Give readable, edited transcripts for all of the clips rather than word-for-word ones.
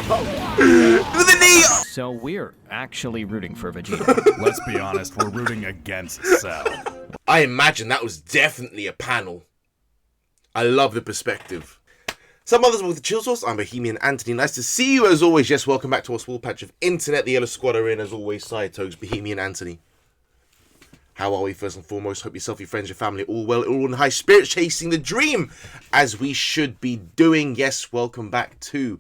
the knee! So we're actually rooting for Vegeta. Let's be honest, we're rooting against Cell. I imagine that was definitely a panel. I love the perspective. Some others with the chill sauce. I'm Bohemian Anthony. Nice to see you as always. Yes, welcome back to our small patch of internet. The Yellow Squad are in as always. Side Toes, Bohemian Anthony. How are we first and foremost? Hope yourself, your friends, your family, all well, all in high spirits, chasing the dream as we should be doing. Yes, welcome back to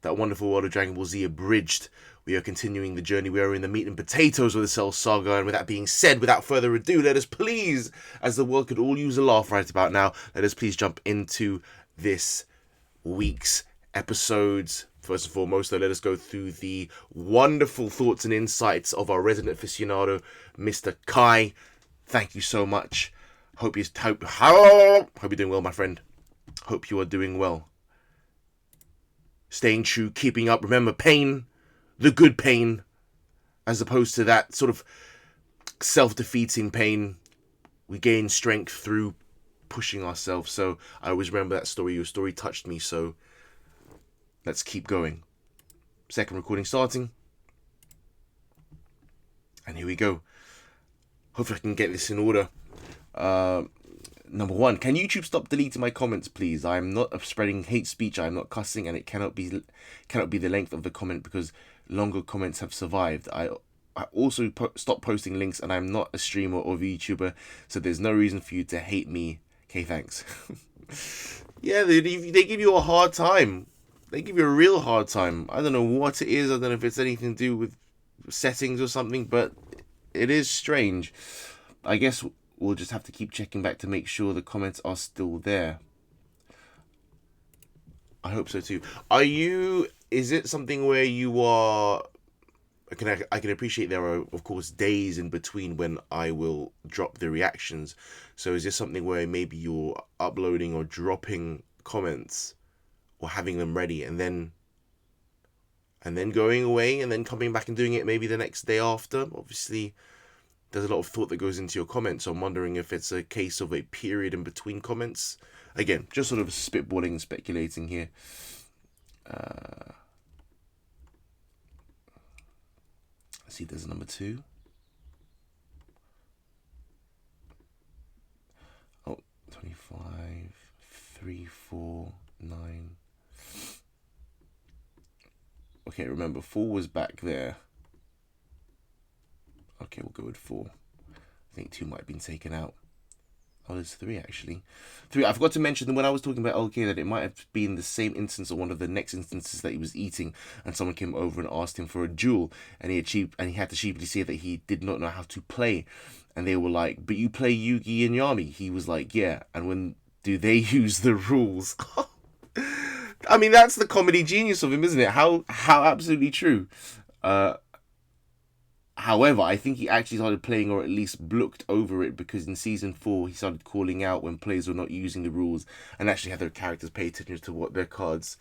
that wonderful world of Dragon Ball Z Abridged. We are continuing the journey. We are in the meat and potatoes of the Cell Saga. And with that being said, without further ado, let us please, as the world could all use a laugh right about now, let us please jump into this week's episodes. First and foremost, though, let us go through the wonderful thoughts and insights of our resident aficionado, Mr. Kai. Thank you so much. Hope you're doing well, my friend. Hope you are doing well. Staying true, keeping up. Remember, pain, the good pain, as opposed to that sort of self-defeating pain. We gain strength through pushing ourselves. So I always remember that story. Your story touched me, so let's keep going. Second recording starting. And here we go. Hopefully I can get this in order. Number one, can YouTube stop deleting my comments, please? I am not spreading hate speech. I am not cussing, and it cannot be the length of the comment because longer comments have survived. I also stopped posting links, and I'm not a streamer or VTuber, so there's no reason for you to hate me. Okay, thanks. Yeah, they give you a hard time. They give you a real hard time. I don't know what it is. I don't know if it's anything to do with settings or something, but it is strange. I guess we'll just have to keep checking back to make sure the comments are still there. I hope so too. Is it something where you are... I can appreciate there are, of course, days in between when I will drop the reactions. So is this something where maybe you're uploading or dropping comments or having them ready and then going away and then coming back and doing it maybe the next day after? Obviously, there's a lot of thought that goes into your comments, so I'm wondering if it's a case of a period in between comments. Again, just sort of spitballing and speculating here. Let's see if there's a number 2. Oh, 25, 3, 4, 9. Okay, remember, 4 was back there. Okay, we'll go with 4. I think 2 might have been taken out. Oh, there's 3 actually. 3. I forgot to mention that when I was talking about okay, that it might have been the same instance or one of the next instances that he was eating, and someone came over and asked him for a duel, and he had to cheaply say that he did not know how to play, and they were like, "But you play Yugi and Yami." He was like, "Yeah." And when do they use the rules? I mean, that's the comedy genius of him, isn't it? How absolutely true. However, I think he actually started playing, or at least looked over it, because in season 4 he started calling out when players were not using the rules and actually had their characters pay attention to what their cards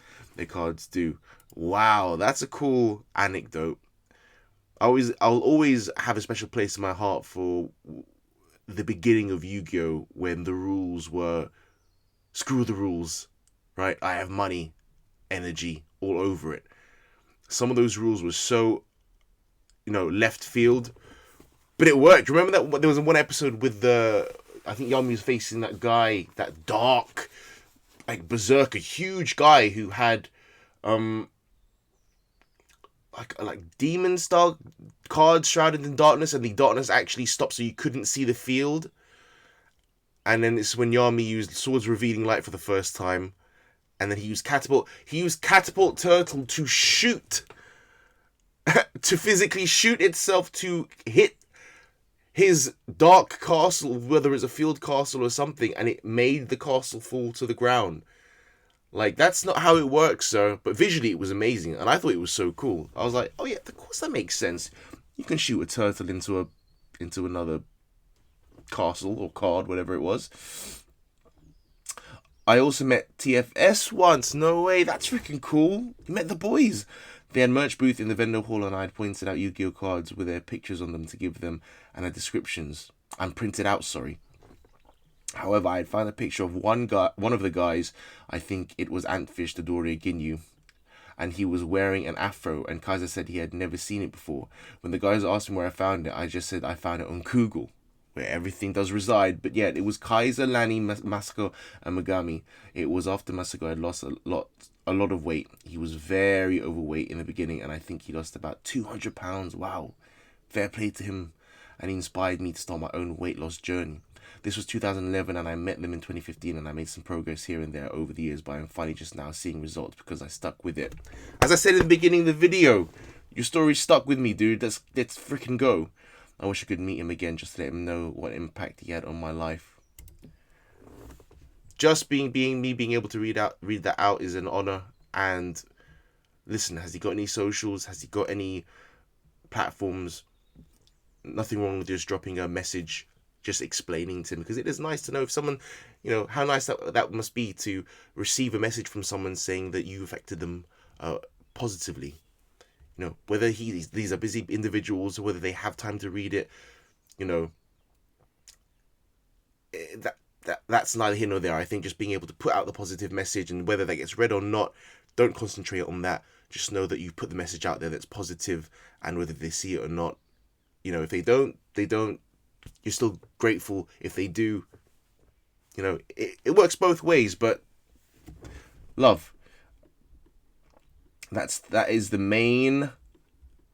do. Wow, that's a cool anecdote. I'll always have a special place in my heart for the beginning of Yu-Gi-Oh! When the rules were screw the rules, right? I have money, energy all over it. Some of those rules were so, left field, but it worked. Remember that there was one episode with I think Yami was facing that guy, that dark, like berserker, huge guy who had, like demon style cards shrouded in darkness, and the darkness actually stopped so you couldn't see the field. And then it's when Yami used Swords Revealing Light for the first time, and then he used Catapult. He used Catapult Turtle to shoot. To physically shoot itself to hit his dark castle, whether it's a field castle or something, and it made the castle fall to the ground. Like, that's not how it works, sir. But visually, it was amazing, and I thought it was so cool. I was like, oh yeah, of course that makes sense. You can shoot a turtle into another castle or card, whatever it was. I also met TFS once. No way, that's freaking cool. You met the boys. They had merch booth in the vendor hall, and I had pointed out Yu-Gi-Oh cards with their pictures on them to give them and their descriptions. And printed out, sorry. However, I had found a picture of one of the guys. I think it was Antfish, the Doria Ginyu. and he was wearing an afro, and Kaiser said he had never seen it before. When the guys asked him where I found it, I just said I found it on Google, where everything does reside. But yet, it was Kaiser, Lanny, Masako, and Megami. It was after Masako had lost a lot of weight. He was very overweight in the beginning, and I think he lost about 200 pounds. Wow. Fair play to him. And he inspired me to start my own weight loss journey. This was 2011, and I met them in 2015, and I made some progress here and there over the years, but I'm finally just now seeing results because I stuck with it. As I said in the beginning of the video, your story stuck with me, dude. Let's freaking go. I wish I could meet him again just to let him know what impact he had on my life. Just being able to read that out is an honor. And listen, has he got any socials? Has he got any platforms? Nothing wrong with just dropping a message, just explaining to him, because it is nice to know if someone, you know, how nice that must be to receive a message from someone saying that you affected them positively. You know, whether these are busy individuals or whether they have time to read it, you know, that's neither here nor there. I think just being able to put out the positive message, and whether that gets read or not, don't concentrate on that. Just know that you put the message out there that's positive, and whether they see it or not, you know, if they don't, you're still grateful. If they do, you know, it works both ways. But love, that is the main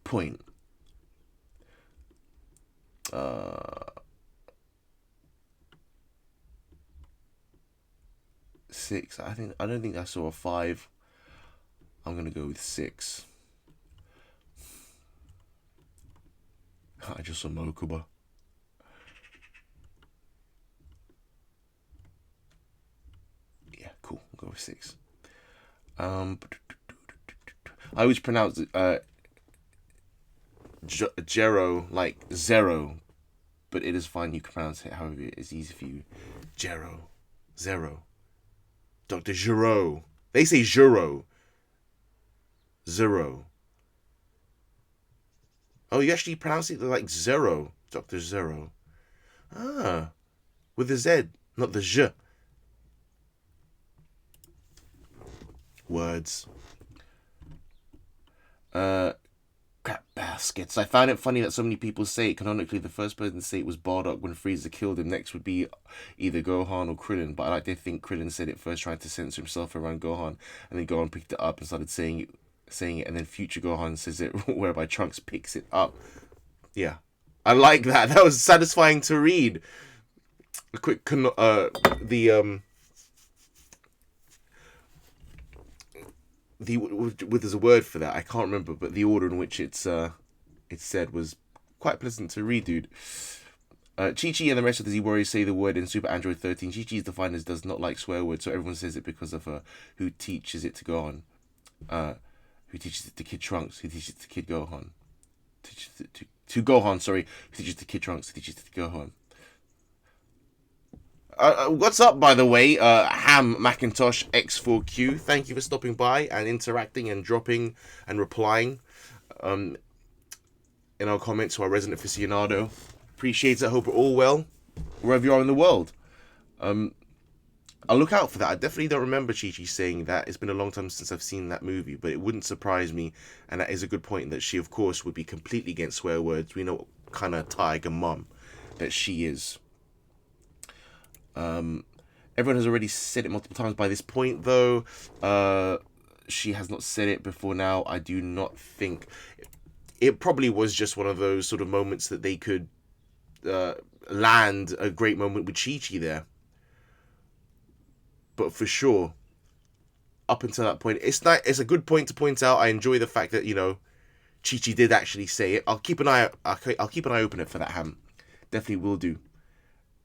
point. 6. I don't think I saw a 5. I'm gonna go with 6. I just saw Mokuba. Yeah, cool. I'll go with 6. I always pronounce it Jero like zero, but it is fine. You can pronounce it however it is easy for you. Jero, Zero, Dr. Giro. They say Juro. Zero. Oh, you actually pronounce it like zero, Dr. Zero. Ah, with the Z, not the J. Words. Crap baskets. I found it funny that so many people say it. Canonically, the first person to say it was Bardock when Frieza killed him. Next would be either Gohan or Krillin, but I like to think Krillin said it first, trying to censor himself around Gohan, and then Gohan picked it up and started saying it, and then future Gohan says it, whereby Trunks picks it up. Yeah, I like that. That was satisfying to read. A quick there's a word for that, I can't remember, but the order in which it's said was quite pleasant to read, dude. Chi-Chi and the rest of the Z-Warriors say the word in Super Android 13. Chi-Chi is defined as does not like swear words, so everyone says it because of who teaches it to Gohan. Who teaches it to Kid Trunks, who teaches it to Kid Gohan. Teaches it to Gohan, sorry. Who teaches it to Kid Trunks, who teaches it to Gohan. What's up, by the way, Ham Macintosh X4Q? Thank you for stopping by and interacting and dropping and replying in our comments to our resident aficionado. Appreciate it. I hope we're all well, wherever you are in the world. I'll look out for that. I definitely don't remember Chi-Chi saying that. It's been a long time since I've seen that movie, but it wouldn't surprise me, and that is a good point, that she, of course, would be completely against swear words. We know what kind of tiger mum that she is. Everyone has already said it multiple times by this point, though. She has not said it before now. I do not think... It probably was just one of those sort of moments that they could land a great moment with Chi-Chi there. But for sure, up until that point, it's a good point to point out. I enjoy the fact that, you know, Chi-Chi did actually say it. I'll keep an eye open for that, Ham. Definitely will do.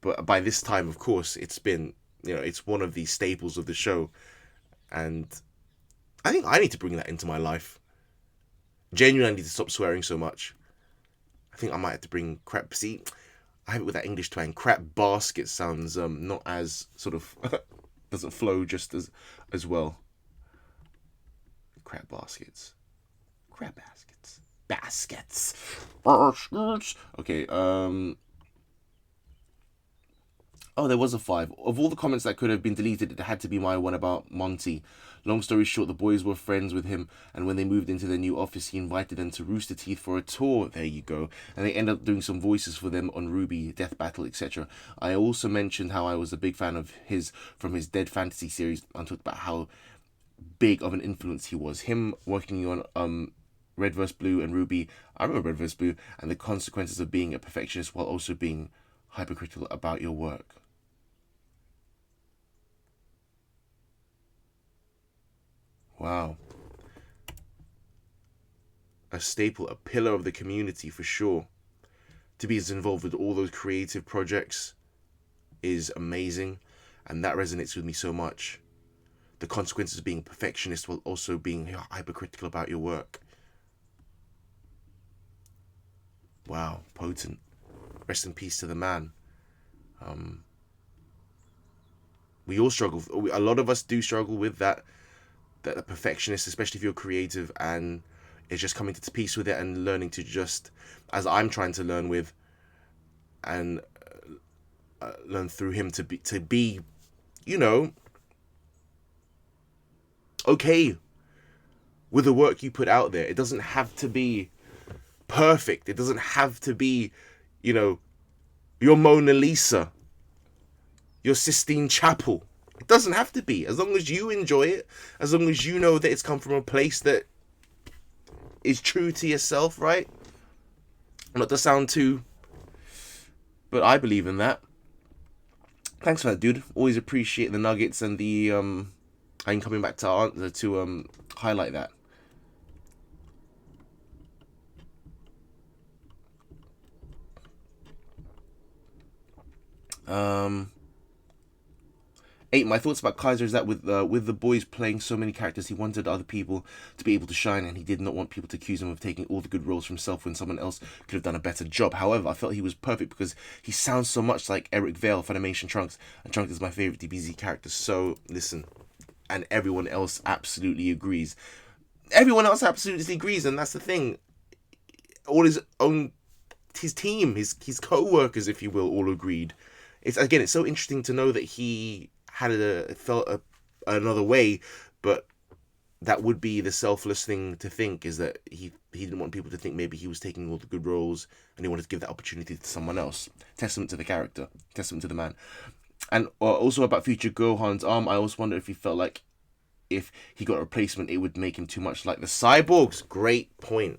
But by this time, of course, it's been, you know, it's one of the staples of the show. And I think I need to bring that into my life. Genuinely, I need to stop swearing so much. I think I might have to bring crap. See, I have it with that English twang. Crap basket sounds not as sort of doesn't flow just as well. Crap baskets. Crap baskets. Baskets. Okay. Oh, there was a 5. Of all the comments that could have been deleted, it had to be my one about Monty. Long story short, the boys were friends with him, and when they moved into their new office, he invited them to Rooster Teeth for a tour. There you go. And they ended up doing some voices for them on Ruby, Death Battle, etc. I also mentioned how I was a big fan of his from his Dead Fantasy series, and talked about how big of an influence he was. Him working on Red vs. Blue and Ruby. I remember Red vs. Blue, and the consequences of being a perfectionist while also being hypercritical about your work. Wow. A staple, a pillar of the community for sure. To be as involved with all those creative projects is amazing, and that resonates with me so much. The consequences of being a perfectionist while also being hypercritical about your work. Wow, potent. Rest in peace to the man. We all struggle. A lot of us do struggle with that a perfectionist, especially if you're creative, and it's just coming to peace with it and learning to just, as I'm trying to learn with, and learn through him to be, you know, okay with the work you put out there. It doesn't have to be perfect. It doesn't have to be, you know, your Mona Lisa, your Sistine Chapel. It doesn't have to be. As long as you enjoy it, as long as you know that it's come from a place that is true to yourself, right? Not to sound too, but I believe in that. Thanks for that, dude. Always appreciate the nuggets and the I'm coming back to highlight that. Eight, my thoughts about Kaiser is that with the boys playing so many characters, he wanted other people to be able to shine, and he did not want people to accuse him of taking all the good roles for himself when someone else could have done a better job. However, I felt he was perfect because he sounds so much like Eric Vale, Funimation Trunks, and Trunks is my favorite DBZ character. So, listen, and everyone else absolutely agrees. Everyone else absolutely agrees, and that's the thing. All his team, his co-workers, if you will, all agreed. It's so interesting to know that he felt another way, but that would be the selfless thing to think, is that he didn't want people to think maybe he was taking all the good roles, and he wanted to give that opportunity to someone else. Testament to the character, testament to the man. And also about future Gohan's arm, I always wonder if he felt like if he got a replacement, it would make him too much like the cyborgs. Great point.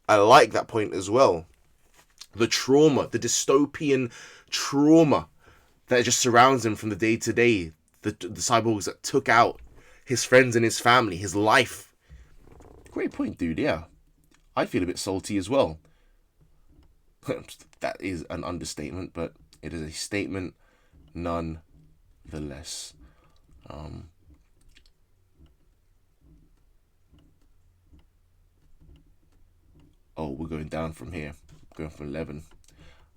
I like that point as well. The trauma, the dystopian trauma that just surrounds him from the day to day. The cyborgs that took out his friends and his family, his life. Great point, dude, yeah. I feel a bit salty as well. That is an understatement, but it is a statement nonetheless. Oh, we're going down from here. Going from 11.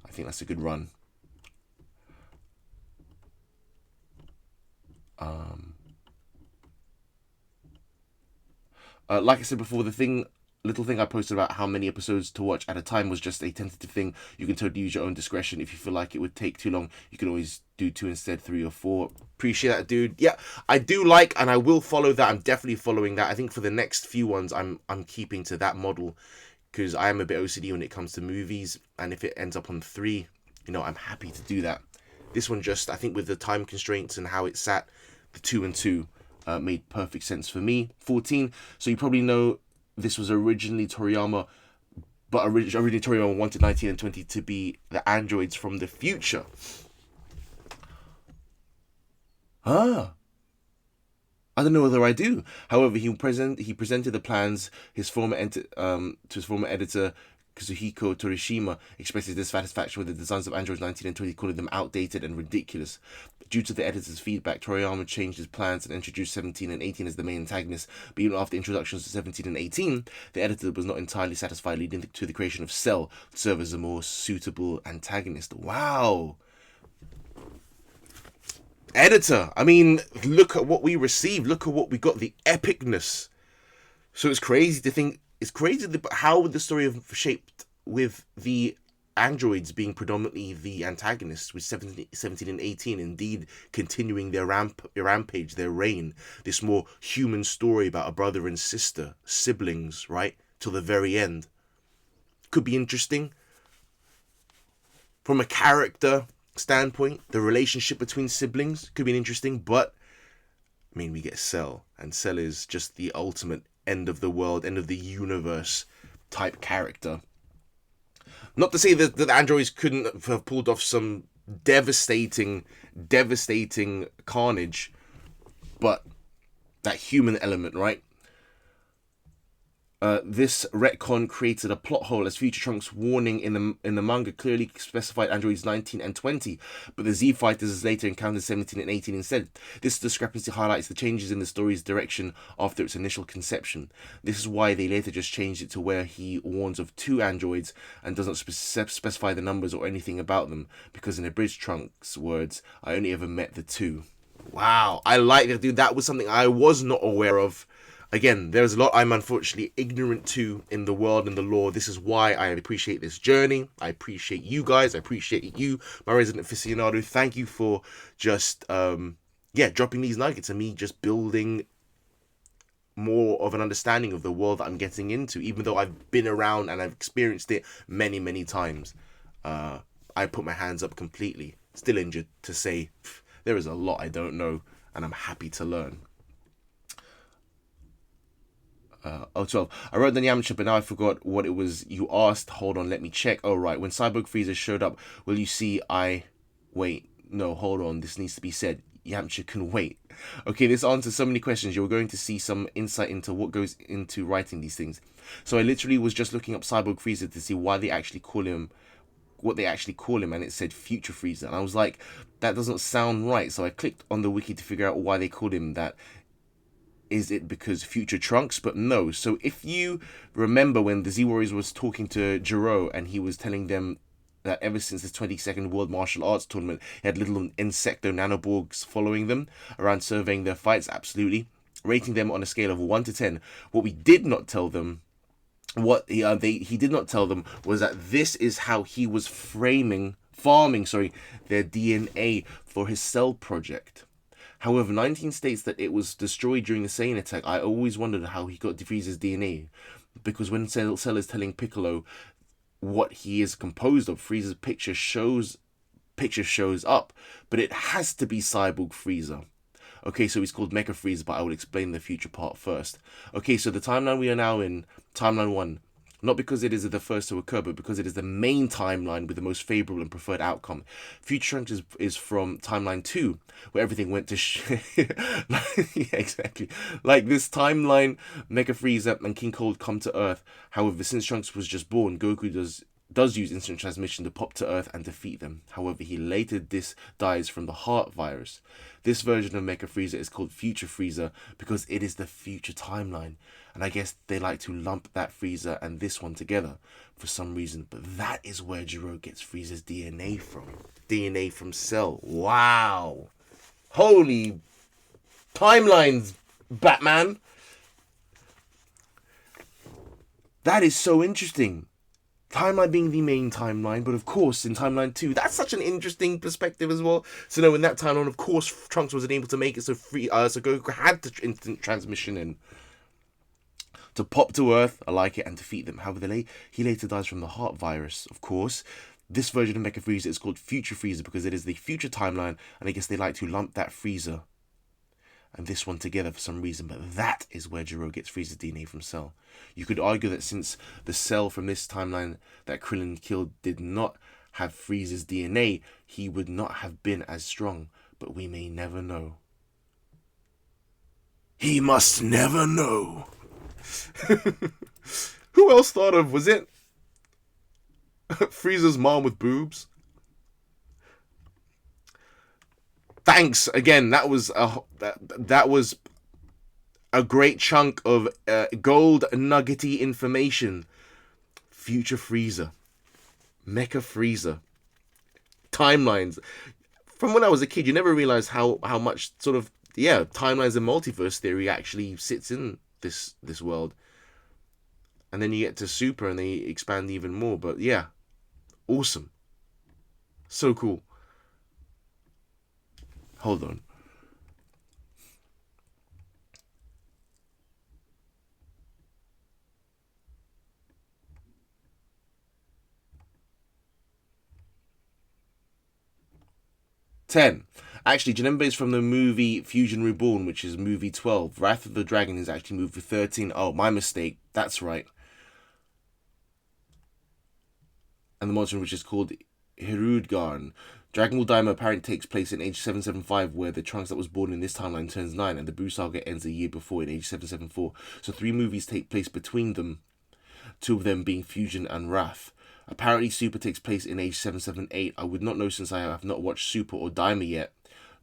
I think that's a good run. Like I said before, the little thing I posted about how many episodes to watch at a time was just a tentative thing. You can totally use your own discretion. If you feel like it would take too long, you can always do 2 instead, 3 or 4. Appreciate that, dude. Yeah, I do like, and I will follow that. I'm definitely following that. I think for the next few ones, I'm keeping to that model, because I am a bit OCD when it comes to movies, and if it ends up on 3, you know, I'm happy to do that. This one just, I think with the time constraints and how it sat, the 2 and 2 made perfect sense for me. 14, so you probably know this was originally Toriyama, but originally Toriyama wanted 19 and 20 to be the androids from the future. I don't know whether I do. However, he presented the plans. His former to his former editor, Kazuhiko Torishima, expressed his dissatisfaction with the designs of Androids 19 and 20, calling them outdated and ridiculous. Due to the editor's feedback, Toriyama changed his plans and introduced 17 and 18 as the main antagonists, but even after introductions to 17 and 18, the editor was not entirely satisfied, leading to the creation of Cell to serve as a more suitable antagonist. Wow! Editor! I mean, look at what we received, look at what we got, the epicness. So it's crazy to think, how would the story have shaped with the androids being predominantly the antagonists, with 17 and 18 indeed continuing their rampage, their reign, this more human story about a brother and sister, siblings, right, till the very end. Could be interesting. From a character standpoint, the relationship between siblings could be interesting, but I mean, we get Cell, and Cell is just the ultimate end of the world, end of the universe type character. Not to say that the androids couldn't have pulled off some devastating carnage, but that human element, right? This retcon created a plot hole, as Future Trunks' warning in the manga clearly specified androids 19 and 20, but the Z Fighters later encountered 17 and 18 instead. This discrepancy highlights the changes in the story's direction after its initial conception. This is why they later just changed it to where he warns of 2 androids and doesn't specify the numbers or anything about them, because in Abridged Trunks' words, I only ever met the 2. Wow, I like that, dude. That was something I was not aware of. Again, there's a lot I'm unfortunately ignorant to in the world and the lore. This is why I appreciate this journey. I appreciate you guys. I appreciate you, my resident aficionado. Thank you for just, dropping these nuggets and me just building more of an understanding of the world that I'm getting into. Even though I've been around and I've experienced it many, many times, I put my hands up completely. Still injured to say there is a lot I don't know, and I'm happy to learn. 12. I wrote the Yamcha, but now I forgot what it was you asked. Hold on, let me check. Oh, right. When Cyborg Frieza showed up, will you see Wait, no, hold on. This needs to be said. Yamcha can wait. Okay, this answers so many questions. You're going to see some insight into what goes into writing these things. So I literally was just looking up Cyborg Frieza to see why they actually call him, what they actually call him, and it said Future Frieza. And I was like, that doesn't sound right. So I clicked on the wiki to figure out why they called him that. Is it because Future Trunks? But no. So if you remember when the Z-Warriors was talking to Jiro and he was telling them that ever since this 22nd World Martial Arts Tournament, he had little Insecto Nanoborgs following them around surveying their fights, absolutely. Rating them on a scale of 1 to 10. What we did not tell them, he did not tell them was that this is how he was farming their DNA for his Cell project. However, 19 states that it was destroyed during the Saiyan attack. I always wondered how he got Frieza's DNA, because when Cell is telling Piccolo what he is composed of, Frieza's picture shows up, but it has to be Cyborg Frieza. Okay, so he's called Mecha Frieza, but I will explain the future part first. Okay, so the timeline we are now in, timeline 1. Not because it is the first to occur, but because it is the main timeline with the most favorable and preferred outcome. Future Trunks is from timeline 2, where everything went to yeah, exactly. Like this timeline, Mecha Frieza and King Cold come to Earth. However, since Trunks was just born, Goku does use instant transmission to pop to Earth and defeat them. However, he later dies from the heart virus. This version of Mecha Frieza is called Future Frieza because it is the future timeline. And I guess they like to lump that Frieza and this one together for some reason. But that is where Jiro gets Frieza's DNA from. DNA from Cell. Wow. Holy timelines, Batman. That is so interesting. Timeline being the main timeline, but of course in timeline 2, that's such an interesting perspective as well. So no, in that timeline, of course, Trunks wasn't able to make it, so Goku had the instant transmission in to pop to Earth, I like it, and defeat them. However, he later dies from the heart virus, of course. This version of Mecha Frieza is called Future Frieza because it is the future timeline, and I guess they like to lump that Frieza and this one together for some reason, but that is where Jiro gets Frieza's DNA from Cell. You could argue that since the Cell from this timeline that Krillin killed did not have Frieza's DNA, he would not have been as strong, but we may never know. He must never know. Who else thought of, was it Frieza's mom with boobs? Thanks again. That was a great chunk of gold nuggety information. Future Frieza, Mecha Frieza, timelines. From when I was a kid, you never realized how much sort of timelines and multiverse theory actually sits in this world. And then you get to Super and they expand even more. But yeah, Awesome. So cool. Hold on. Ten. Actually, Janemba is from the movie Fusion Reborn, which is movie 12. Wrath of the Dragon is actually movie 13. Oh, my mistake. That's right. And the monster, which is called Hirudgarn. Dragon Ball Daima apparently takes place in age 775, where the Trunks that was born in this timeline turns 9, and the Buu Saga ends a year before in age 774. So 3 movies take place between them, 2 of them being Fusion and Wrath. Apparently Super takes place in age 778. I would not know since I have not watched Super or Daima yet.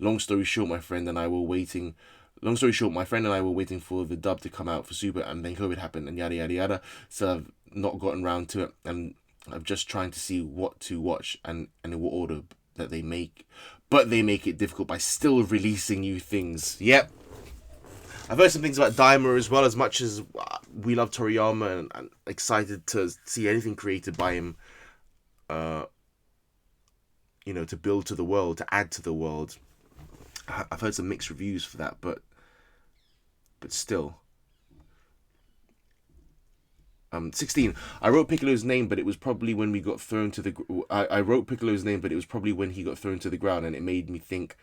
Long story short, my friend and I were waiting for the dub to come out for Super, and then COVID happened and yada yada yada. So I've not gotten around to it, and I'm just trying to see what to watch and in what order that they make. But they make it difficult by still releasing new things. Yep. I've heard some things about Daima as well. As much as we love Toriyama and excited to see anything created by him, to build to the world, to add to the world. I've heard some mixed reviews for that, but still. 16. I wrote Piccolo's name, but it was probably when we got thrown to the. I wrote Piccolo's name, but it was probably when he got thrown to the ground, and it made me think.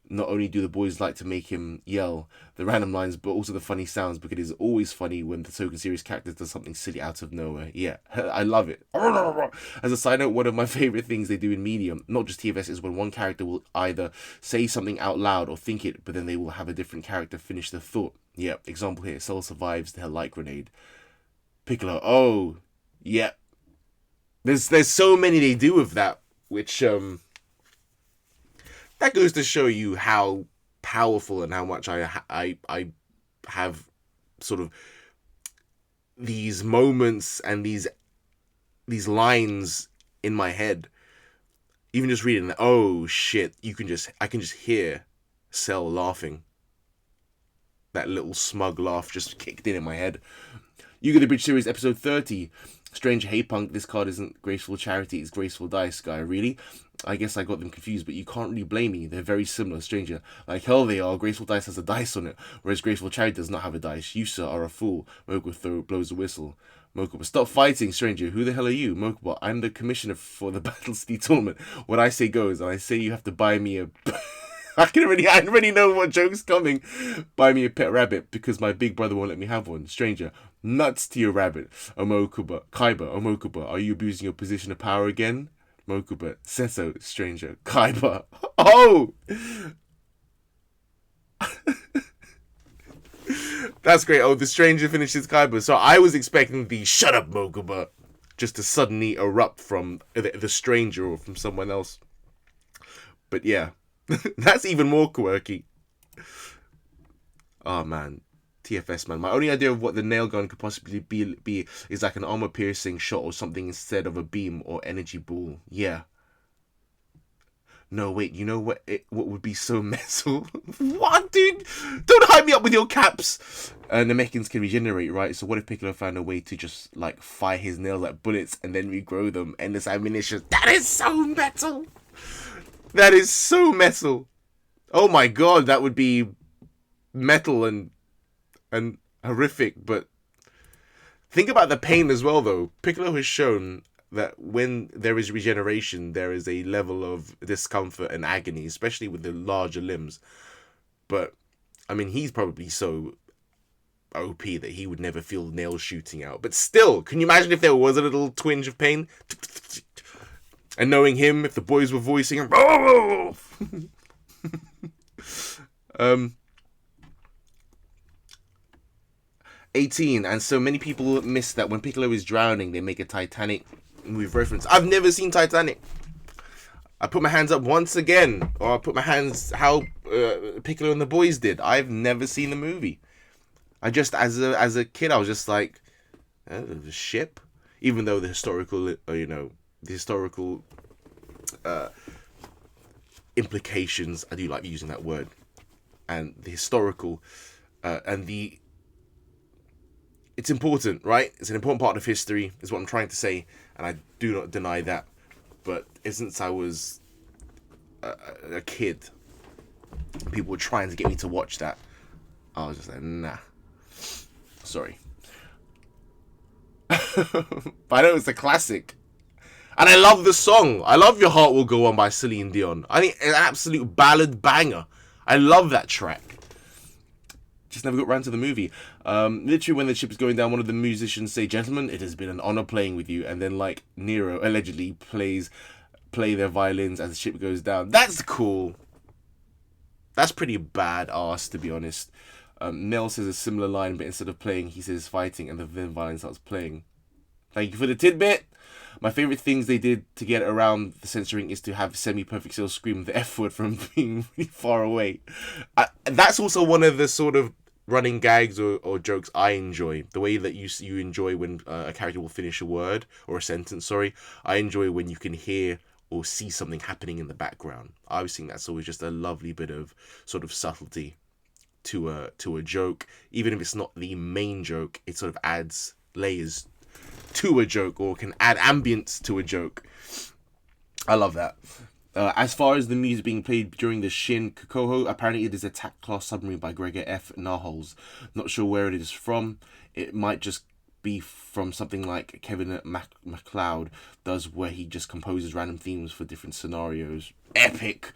Not only do the boys like to make him yell the random lines, but also the funny sounds, because it is always funny when the token series character does something silly out of nowhere. Yeah, I love it. As a side note, one of my favorite things they do in Medium, not just TFS, is when one character will either say something out loud or think it, but then they will have a different character finish the thought. Yeah, example here, Cell survives the light grenade. Piccolo, oh, yeah. There's so many they do with that, which, that goes to show you how powerful and how much I have sort of these moments and these lines in my head. Even just reading that, oh shit, I can just hear Cell laughing. That little smug laugh just kicked in my head. Yu-Gi-Oh! The Bridge Series episode 30. Stranger, hey punk, this card isn't Graceful Charity, it's Graceful Dice, guy. Really? I guess I got them confused, but you can't really blame me. They're very similar, Stranger. Like hell they are. Graceful Dice has a dice on it, whereas Graceful Charity does not have a dice. You, sir, are a fool. Mokuba blows a whistle. Mokuba, stop fighting, Stranger. Who the hell are you? Mokuba, I'm the commissioner for the Battle City tournament. What I say goes, and I say you have to buy me a... I already know what joke's coming. Buy me a pet rabbit, because my big brother won't let me have one. Stranger, nuts to your rabbit. Kaiba, Omokuba, are you abusing your position of power again? Mokuba, Sesso, Stranger, Kaiba. Oh! That's great. Oh, the Stranger finishes Kaiba. So I was expecting the shut up, Mokuba, just to suddenly erupt from the Stranger or from someone else. But yeah. That's even more quirky. Oh man, TFS man. My only idea of what the nail gun could possibly be is like an armor piercing shot or something instead of a beam or energy ball. Yeah. No, wait. You know what? What would be so metal? What, dude? Don't hype me up with your caps. Namekians can regenerate, right? So what if Piccolo found a way to just like fire his nails like bullets and then regrow them? Endless ammunition. That is so metal. That is so metal. Oh my god, that would be metal and horrific, but think about the pain as well though. Piccolo has shown that when there is regeneration, there is a level of discomfort and agony, especially with the larger limbs. But, I mean, he's probably so OP that he would never feel nails shooting out. But still, can you imagine if there was a little twinge of pain? And knowing him, if the boys were voicing him, 18, and so many people miss that when Piccolo is drowning, they make a Titanic movie reference. I've never seen Titanic. I put my hands up once again, or I put my hands how Piccolo and the boys did. I've never seen the movie. I just, as a kid, I was just like, the ship, even though the historical, implications, I do like using that word, and the historical it's important, right? It's an important part of history, is what I'm trying to say, and I do not deny that. but since I was a kid, people were trying to get me to watch that. I was just like, nah. Sorry. But I know it's a classic. And I love the song. I love Your Heart Will Go On by Celine Dion. I think it's an absolute ballad banger. I love that track. Just never got round to the movie. Literally, when the ship is going down, one of the musicians say, "Gentlemen, it has been an honor playing with you." And then, like, Nero allegedly play their violins as the ship goes down. That's cool. That's pretty badass, to be honest. Mel says a similar line, but instead of playing, he says fighting, and the violin starts playing. Thank you for the tidbit. My favourite things they did to get around the censoring is to have Semi-Perfect Cell scream the F word from being really far away. That's also one of the sort of running gags or jokes I enjoy. The way that you enjoy when a character will finish a word or a sentence, sorry. I enjoy when you can hear or see something happening in the background. I always think that's always just a lovely bit of sort of subtlety to a joke. Even if it's not the main joke, it sort of adds layers to a joke or can add ambience to a joke. I love that. As far as the music being played during the Shin Kokoho, apparently it is Attack Class Submarine by Gregor F. Narholes. Not sure where it is from. It might just be from something like Kevin MacLeod does, where he just composes random themes for different scenarios. Epic!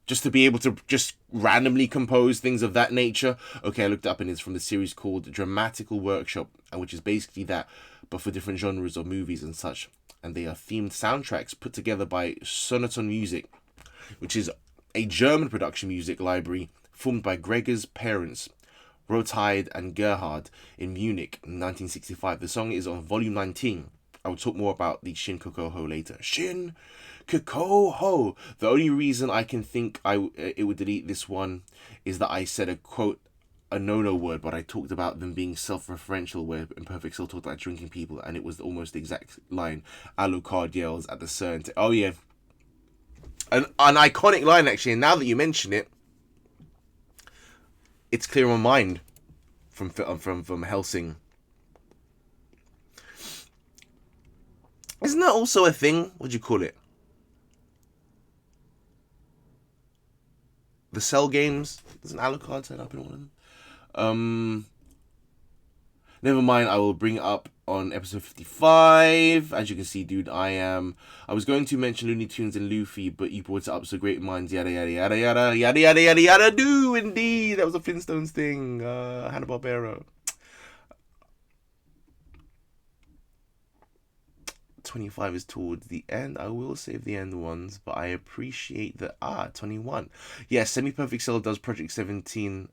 Just to be able to just randomly compose things of that nature. Okay, I looked it up and it's from the series called Dramatical Workshop, which is basically that, but for different genres of movies and such. And they are themed soundtracks put together by Sonaton Music, which is a German production music library formed by Gregor's parents, Rotheid and Gerhard, in Munich in 1965. The song is on volume 19. I will talk more about the Shin Kokoho later. Shin Kokoho! The only reason I can think it would delete this one is that I said a quote, a no-no word, but I talked about them being self-referential, where Imperfect Cell talked about drinking people, and it was almost the exact line. Alucard yells at the CERN. Oh yeah, an iconic line actually. And now that you mention it, it's clear on my mind from Helsing. Isn't that also a thing? What do you call it? The Cell games. Doesn't Alucard turn up in one of them? Never mind, I will bring it up on episode 55. As you can see, dude, I was going to mention Looney Tunes and Luffy, but you brought it up, so great minds, yada yada yada yada yada yada yada yada do indeed. That was a Flintstones thing. Hanna-Barbera. 25 is towards the end. I will save the end ones, but I appreciate that. 21. Yes, Semi-Perfect Cell does Project 17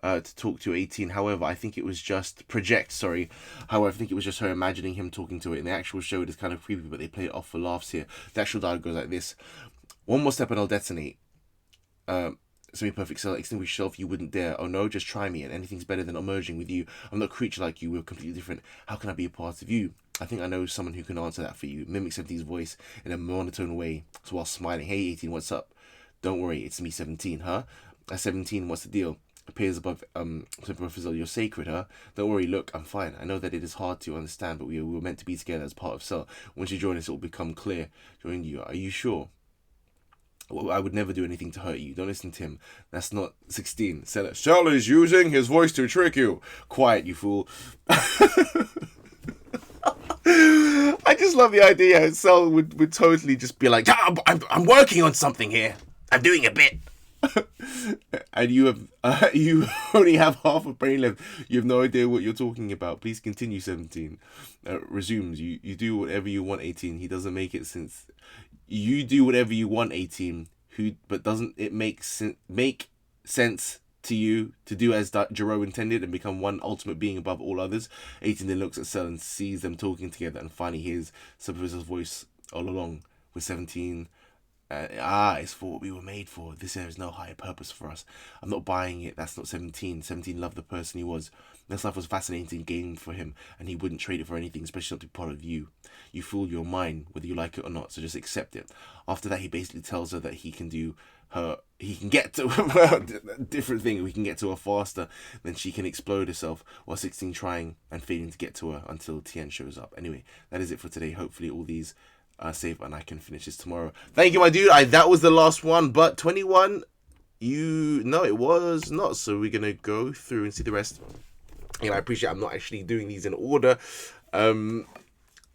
to talk to 18. However, I think it was just However, I think it was just her imagining him talking to it. In the actual show, it is kind of creepy, but they play it off for laughs here. The actual dialogue goes like this: "One more step and I'll detonate. Semi-Perfect Cell, extinguish yourself, you wouldn't dare. Oh no, just try me, and anything's better than emerging with you. I'm not a creature like you, we're completely different. How can I be a part of you? I think I know someone who can answer that for you." Mimic 17's voice in a monotone way, so while smiling. "Hey 18, what's up? Don't worry, it's me 17, huh? 17, what's the deal? Appears above Professor, you're sacred, huh? Don't worry, look, I'm fine. I know that it is hard to understand, but we were meant to be together as part of Cell. Once you join us, it will become clear. Join you. Are you sure? Well, I would never do anything to hurt you. Don't listen to him. That's not 16. Cell is using his voice to trick you. Quiet, you fool." I just love the idea. Cell would totally just be like, I'm working on something here. I'm doing a bit. And you only have half a brain left. You have no idea what you're talking about. Please continue, 17. Resumes. You do whatever you want, 18. He doesn't make it since. You do whatever you want, 18. But doesn't it make sense to you to do as Jiro intended and become one ultimate being above all others? 18 then looks at Cell and sees them talking together and finally hears Supervisor's voice all along with 17. It's for what we were made for. This there is no higher purpose for us. I'm not buying it. That's not 17. 17 loved the person he was. This life was fascinating game for him, and he wouldn't trade it for anything, especially not to be part of you. You fool your mind, whether you like it or not, so just accept it. After that, he basically tells her that he can get to a different thing. We can get to her faster than she can explode herself, while 16 trying and failing to get to her until Tien shows up. Anyway, that is it for today. Hopefully all these save and I can finish this tomorrow. Thank you, my dude. That was the last one, but 21, no, it was not. So we're gonna go through and see the rest. I appreciate I'm not actually doing these in order.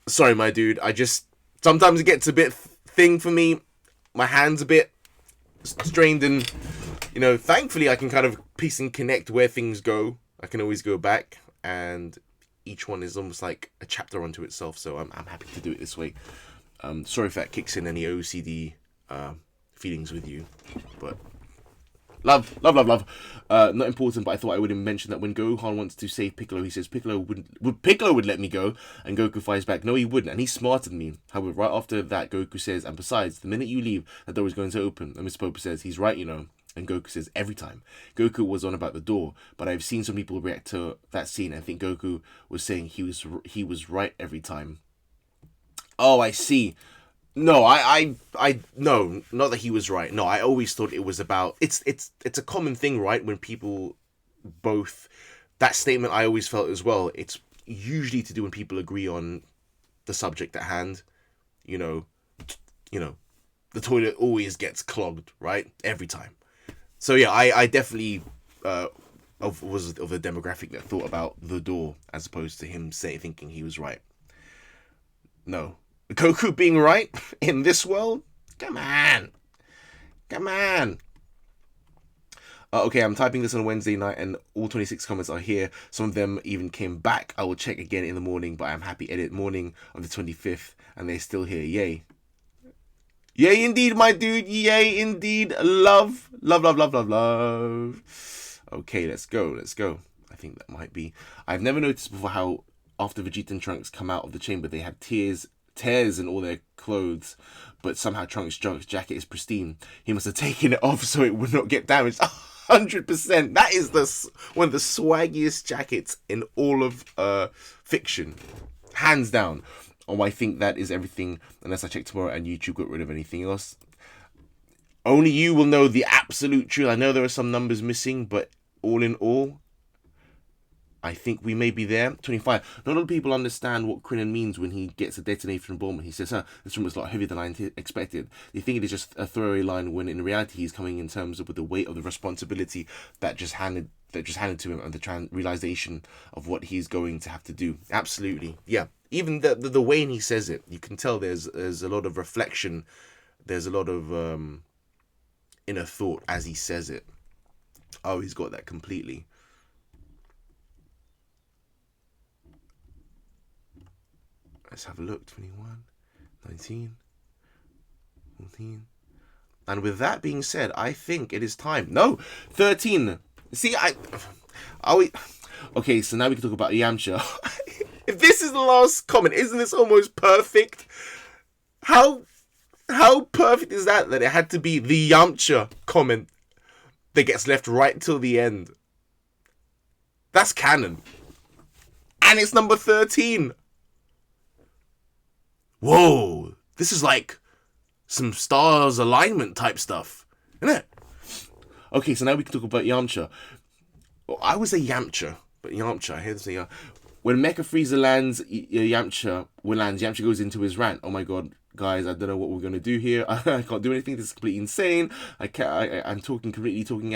Sorry, my dude. I just sometimes it gets a bit thing for me. My hand's a bit strained, and thankfully I can kind of piece and connect where things go. I can always go back, and each one is almost like a chapter unto itself. So I'm happy to do it this way. Sorry if that kicks in any OCD feelings with you, but love. Not important, but I thought I would mention that when Gohan wants to save Piccolo, he says Piccolo would let me go, and Goku fires back, no, he wouldn't, and he's smarter than me. However, right after that, Goku says, and besides, the minute you leave, that door is going to open. And Mr. Pope says, he's right, And Goku says, every time. Goku was on about the door, but I've seen some people react to that scene and think Goku was saying he was right every time. Oh, I see. No, I no, not that he was right. No, I always thought it was about it's a common thing, right? When people both that statement I always felt as well. It's usually to do when people agree on the subject at hand. The toilet always gets clogged, right? Every time. So yeah, I definitely was of the demographic that thought about the door as opposed to him thinking he was right. No. Goku being right in this world? Come on. Okay, I'm typing this on a Wednesday night and all 26 comments are here. Some of them even came back. I will check again in the morning, but I'm happy edit morning of the 25th and they're still here. Yay. Yay indeed, my dude. Yay indeed. Love. Okay, let's go. I think that might be. I've never noticed before how after Vegeta and Trunks come out of the chamber, they have tears in all their clothes, but somehow Trunks' jacket is pristine. He must have taken it off so it would not get damaged. 100%. That is one of the swaggiest jackets in all of fiction, hands down. I think that is everything, unless I check tomorrow and YouTube got rid of anything else. Only you will know the absolute truth. I know there are some numbers missing, but all in all, I think we may be there. 25. Not a lot of people understand what Krillin means when he gets a detonation bomb. He says, this room was a lot heavier than I expected. They think it is just a throwaway line when in reality he's coming in terms of with the weight of the responsibility that just handed to him and the realization of what he's going to have to do. Absolutely. Yeah. Even the way he says it, you can tell there's a lot of reflection. There's a lot of inner thought as he says it. Oh, he's got that completely. Let's have a look. 21, 19, 14. And with that being said, I think it is time. No, 13. See, okay, so now we can talk about Yamcha. If this is the last comment, isn't this almost perfect? How perfect is that it had to be the Yamcha comment that gets left right till the end? That's canon. And it's number 13. Whoa, this is like some stars alignment type stuff, isn't it? Okay, so now we can talk about Yamcha. Well, I would say Yamcha, but Yamcha, I hear them say, when Mecha Frieza lands, Yamcha goes into his rant. Oh my god, guys, I don't know what we're gonna do here. I can't do anything. This is completely insane. I'm talking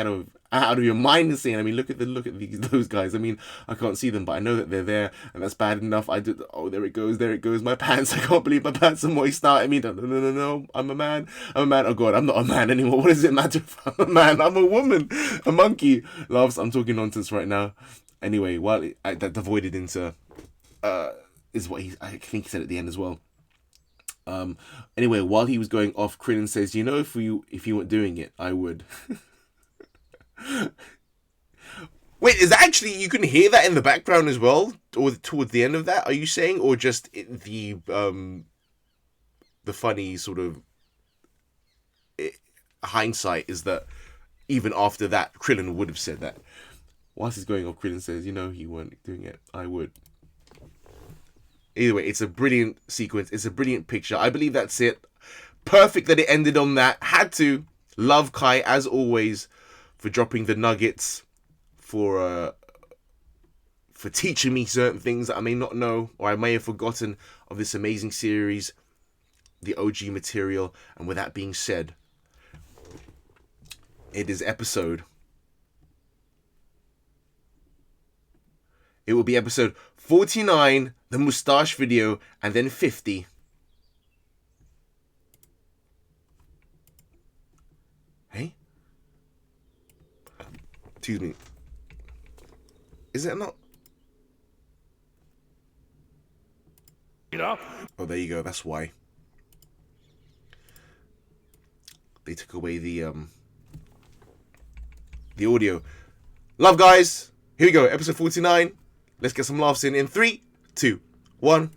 out of your mind insane. I mean, look at those guys. I mean, I can't see them, but I know that they're there, and that's bad enough. Oh, there it goes. My pants. I can't believe my pants are moist now. I mean, no. I'm a man. Oh god, I'm not a man anymore. What does it matter if I'm a man? I'm a woman. A monkey. Loves. I'm talking nonsense right now. Anyway, while that devoided into is what I think he said at the end as well. Anyway, while he was going off, Krillin says, if you weren't doing it, I would. Wait, is that actually, you can hear that in the background as well? Or towards the end of that, are you saying? Or just the funny sort of hindsight is that even after that, Krillin would have said that. Whilst he's going off, Krillin says, he weren't doing it, I would. Either way, it's a brilliant sequence. It's a brilliant picture. I believe that's it. Perfect that it ended on that. Had to. Love Kai, as always, for dropping the nuggets, for teaching me certain things that I may not know or I may have forgotten of this amazing series. the OG material. And with that being said, it is episode. It will be episode 49, the Moustache video, and then 50. Hey? Excuse me. Is it not? Oh, there you go. That's why. They took away the audio. Love, guys. Here we go. Episode 49. Let's get some laughs in 3, 2, 1.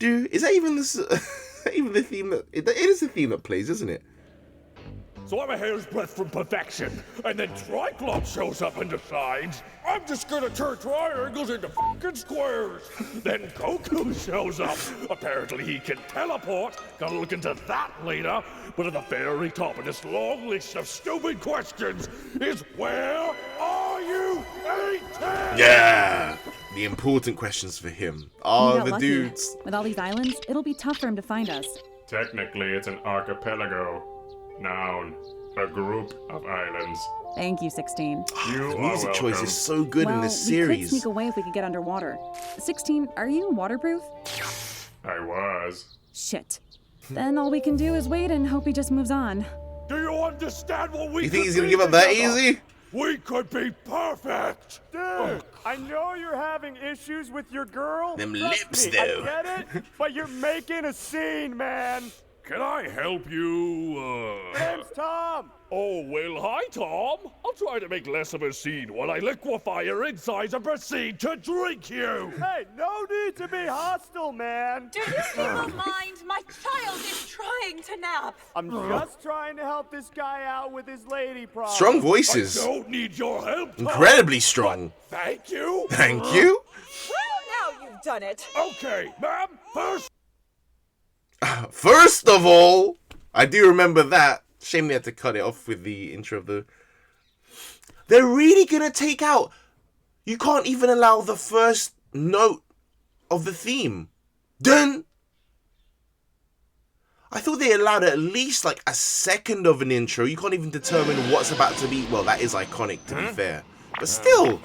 Is that even the theme that it is the theme that plays, isn't it? So I'm a hair's breadth from perfection, and then Triclops shows up and decides I'm just gonna turn triangles into fucking squares. Then Goku shows up. Apparently he can teleport. Gotta look into that later. But at the very top of this long list of stupid questions is where are you, 810? Yeah, the important questions for him are the lucky. dudes. With all these islands, it'll be tough for him to find us. Technically, it's an archipelago. Noun, a group of islands. Thank you, 16. You The are music choice welcome. is so good well, in this we could series. sneak away if we could get underwater. 16, are you waterproof? I was. Shit. Then all we can do is wait and hope he just moves on. Do you understand what we You think could he's gonna be give up that together? easy? We could be perfect. Dude, I know you're having issues with your girl. Them Trust lips, me, though. I get it, but you're making a scene, man. Can I help you? Name's Tom. Oh, well, hi, Tom. I'll try to make less of a scene while I liquefy your insides and proceed to drink you. Hey, no need to be hostile, man. Do you people mind? My child is trying to nap. I'm just trying to help this guy out with his lady problem. Strong I voices. don't need your help, Tom. Incredibly strong. Thank you. Thank you. Well, now you've done it. Okay, ma'am, First of all, I do remember that. Shame they had to cut it off with the intro of the... They're really gonna take out... You can't even allow the first note of the theme. Dun! I thought they allowed at least like a second of an intro. You can't even determine what's about to be... Well, that is iconic, to be fair. But still,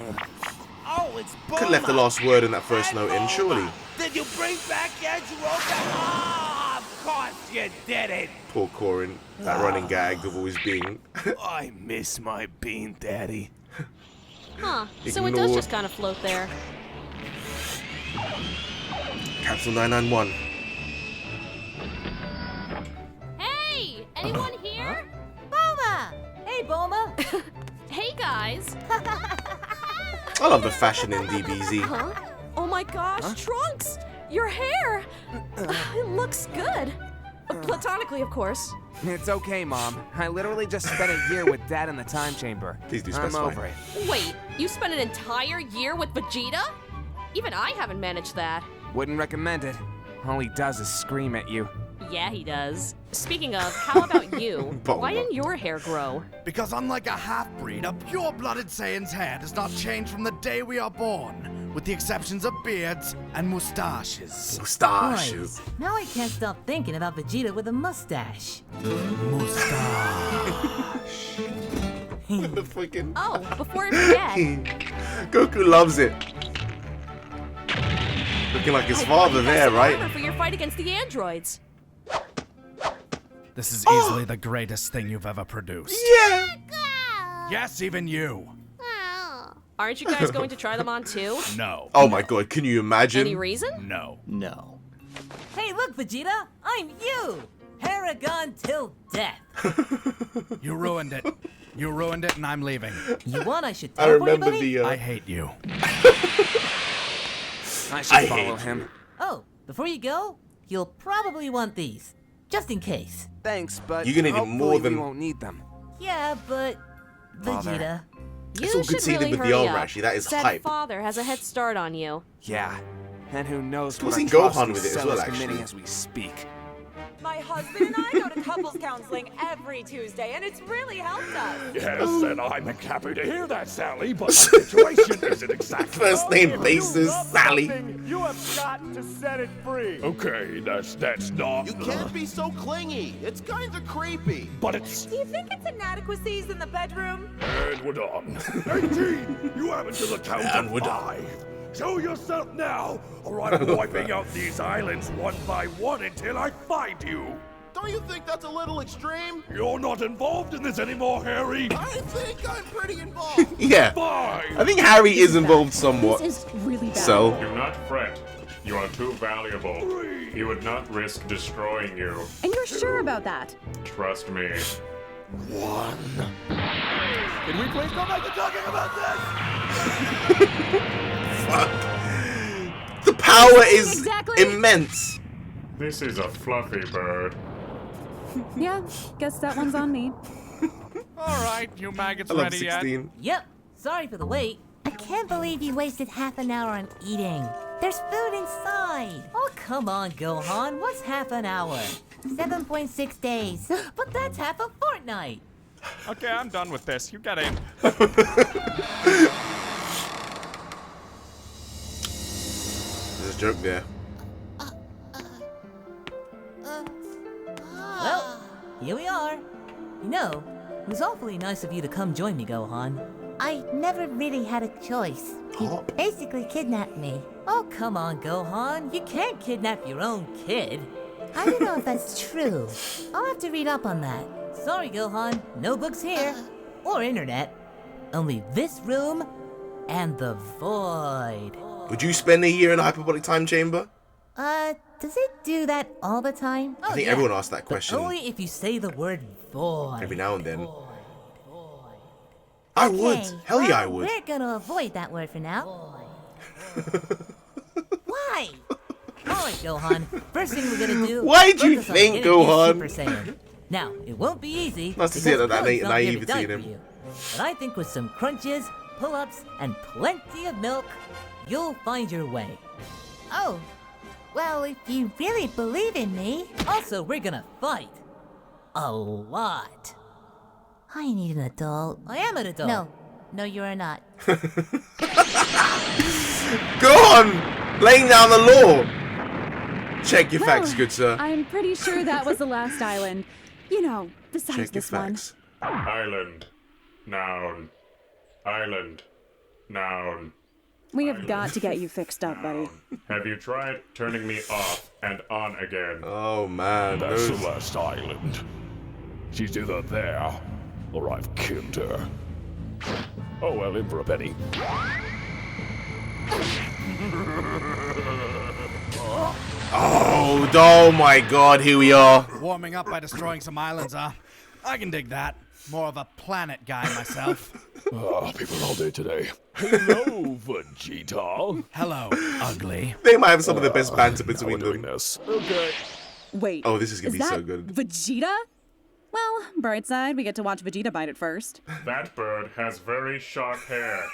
Oh, it's could have left the last word in that first note in, surely. Did you bring back Yajirobe? Oh, of course you did it. Poor Corin. That running gag of always being... I miss my bean daddy. Huh, so it does Ignored. just kind of float there. Capsule 991. Hey! Anyone here? Boma! Hey, Boma. Hey, guys! I love the fashion in DBZ. Huh? Oh my gosh, Trunks! Your hair! It looks good. Platonically, of course. It's okay, Mom. I literally just spent a year with Dad in the time chamber. Please do I'm specify. over it. Wait, you spent an entire year with Vegeta? Even I haven't managed that. Wouldn't recommend it. All he does is scream at you. Yeah, he does. Speaking of, how about you? Why didn't your hair grow? Because unlike a half-breed, a pure-blooded Saiyan's hair does not change from the day we are born, with the exceptions of beards and moustaches. Mustaches. Now I can't stop thinking about Vegeta with a mustache. The freaking Oh, before I forget, Goku loves it. Looking like his I bought father you guys there, some right? armor for your fight against the androids. This is easily the greatest thing you've ever produced. Yeah. Yes, even you. Aren't you guys going to try them on too? No. Oh my god, can you imagine? Any reason? No. No. Hey, look, Vegeta. I'm you. Paragon till death. You ruined it. You ruined it, and I'm leaving. You want I should I tell remember anybody? the. I hate you. I should I follow hate him. Oh, before you go, you'll probably want these. Just in case. Thanks, but You're gonna need hopefully more than- we won't need them. Yeah, but... Father. Vegeta, It's all good seeing him with the armor, actually. That is Said hype. father has a head start on you. Yeah. And who knows Still what seeing our Gohan with it as well, is actually. committing as we speak. My husband and I go to couples counseling every Tuesday, and it's really helped us. Yes, and I'm happy to hear that, Sally, but the situation isn't exactly... First name basis, Sally. You have got to set it free. Okay, that's not... You can't be so clingy. It's kind of creepy. But it's... Do you think it's inadequacies in the bedroom? And we're done. 18! You have until the count And of we're 5. Show yourself now, or I'm wiping out these islands one by one until I find you. Don't you think that's a little extreme? You're not involved in this anymore, Harry. I think I'm pretty involved. Yeah. Fine. I think Harry is involved somewhat. This is really bad. So, Do not fret. You are too valuable. He would not risk destroying you. And you're sure about that? Trust me. 1. Can we please go back to talking about this? fuck. The power is Exactly. immense. This is a fluffy bird. Yeah, guess that one's on me. All right, you maggots I love ready yet? 16. Yep. Sorry for the wait. I can't believe you wasted half an hour on eating. There's food inside. Oh, come on, Gohan. What's half an hour? 7.6 days. But that's half a fortnight. Okay, I'm done with this. You get in. There's a joke there. Well, here we are. You know, it was awfully nice of you to come join me, Gohan. I never really had a choice. You basically kidnapped me. Oh, come on, Gohan. You can't kidnap your own kid. I don't know if that's true. I'll have to read up on that. Sorry, Gohan. No books here. Or internet. Only this room and the void. Would you spend a year in a hyperbolic time chamber? Does it do that all the time? I think everyone asks that question Only if you say the word void. every now and then. I would. Hell yeah, I would. We're gonna avoid that word for now. Why? Alright, Gohan. First thing we're gonna do. Why do you focus on think, getting Gohan? Super Saiyan. Now, it won't be easy. Nice to see because that Broly's not here to naivety die in for him. you. But I think with some crunches, pull-ups, and plenty of milk, you'll find your way. Oh, well, if you really believe in me. Also, we're gonna fight. A lot. I need an adult. I am an adult. No, you are not. Go on! Laying down the law! Check your facts, good sir. I'm pretty sure that was the last island. You know, besides Check your this one. facts. Island. Noun. Island. Noun. We have got to get you fixed up, buddy. Have you tried turning me off and on again? Oh man, That's the those... last island. She's either there, or I've killed her. Oh well, in for a penny. Oh my god, here we are. Warming up by destroying some islands, huh? I can dig that. More of a planet guy myself. People all day today. Hello, Vegeta. Hello, ugly. They might have some of the best banter between them. This. Okay. Wait. Oh, this is gonna be that so good. Vegeta? Well, bright side, we get to watch Vegeta bite it first. That bird has very sharp hair.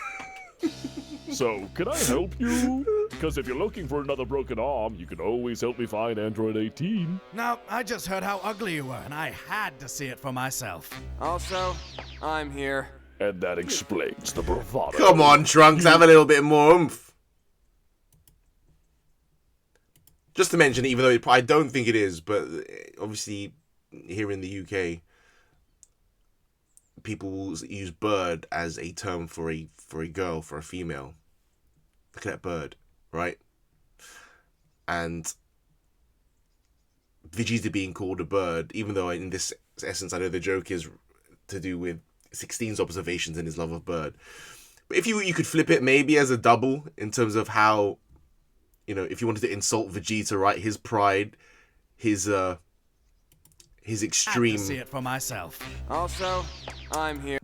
So, can I help you? Because if you're looking for another broken arm, you can always help me find Android 18. No, I just heard how ugly you were, and I had to see it for myself. Also, I'm here. And that explains the bravado. Come on, Trunks, have a little bit more oomph. Just to mention, even though I don't think it is, but obviously here in the UK, people will use bird as a term for a girl, for a female. Look at that bird, right? And Vegeta being called a bird, even though in this essence I know the joke is to do with 16's observations and his love of bird. But if you could flip it maybe as a double in terms of how, you know, if you wanted to insult Vegeta, right? His pride, his extreme. Had to see it for myself. Also, I'm here.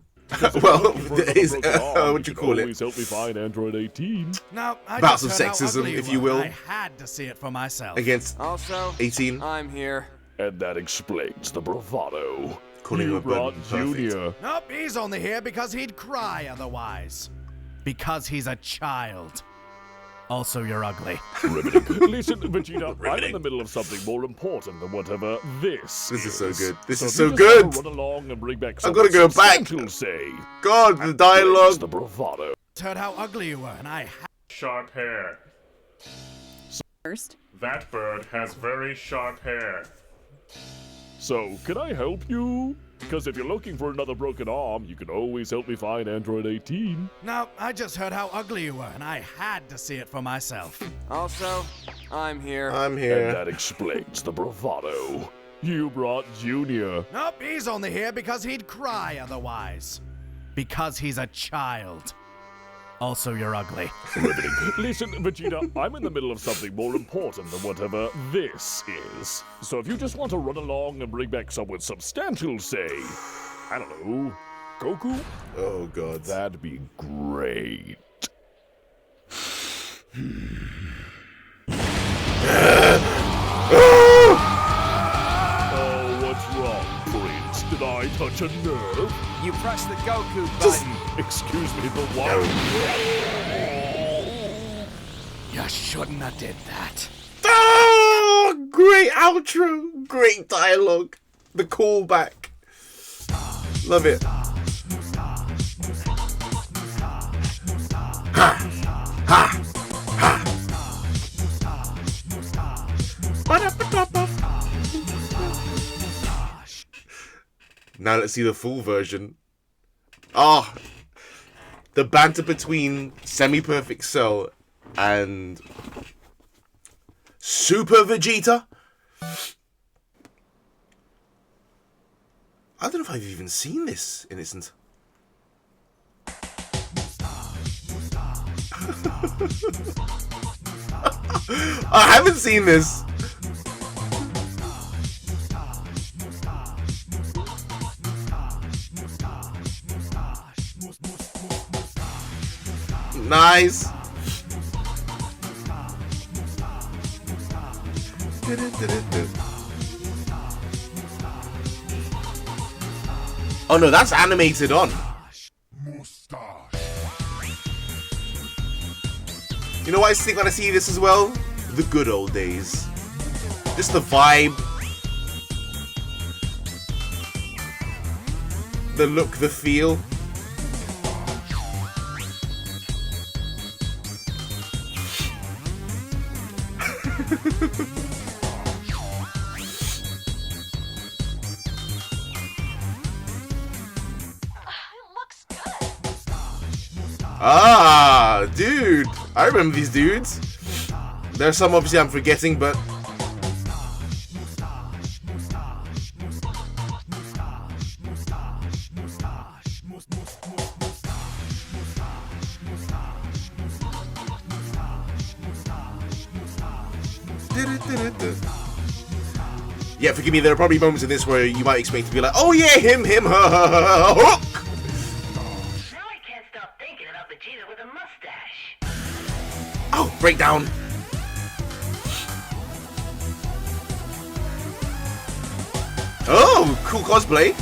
Well, his, what you call it? Always help me find Android 18. No, I About just some heard how sexism, ugly if you were, will. and I had to see it for myself. Against Also, 18. I'm here. And that explains the bravado. Calling him You a brought bird. Perfect. Junior. Nope, he's only here because he'd cry otherwise. Because he's a child. Also, you're ugly. Riveting. Listen, Vegeta, I'm in the middle of something more important than whatever this is so good. This is if so you just wanna good. Run along and bring back I've got to go back. Say, God, the dialogue. the bravado. Heard how ugly you were, and I Sharp hair. First. That bird has very sharp hair. So, can I help you? Because if you're looking for another broken arm, you can always help me find Android 18. No, I just heard how ugly you were, and I had to see it for myself. Also, I'm here. I'm here. And that explains the bravado. You brought Junior. Nope, he's only here because he'd cry otherwise. Because he's a child. Also, you're ugly. Riveting. Listen, Vegeta, I'm in the middle of something more important than whatever this is. So if you just want to run along and bring back someone substantial, say, I don't know, Goku? Oh, God. That'd be great. Oh, what's wrong, Prince? Did I touch a nerve? You pressed the Goku button. Excuse me, the what? You shouldn't have did that. Oh, great outro. Great dialogue. The callback. Love it. Ha! Ha! Ha! Now let's see the full version. Ah, the banter between Semi-Perfect Cell and Super Vegeta. I don't know if I've even seen this in its I haven't seen this. Nice. Oh no, that's animated on. You know what I think when I see this as well? The good old days. Just the vibe. The look, the feel. Ah, dude. I remember these dudes. There's some obviously I'm forgetting, but... Yeah, forgive me, there are probably moments in this where you might expect to be like, oh yeah, him, hook! Oh, breakdown. Oh, cool cosplay.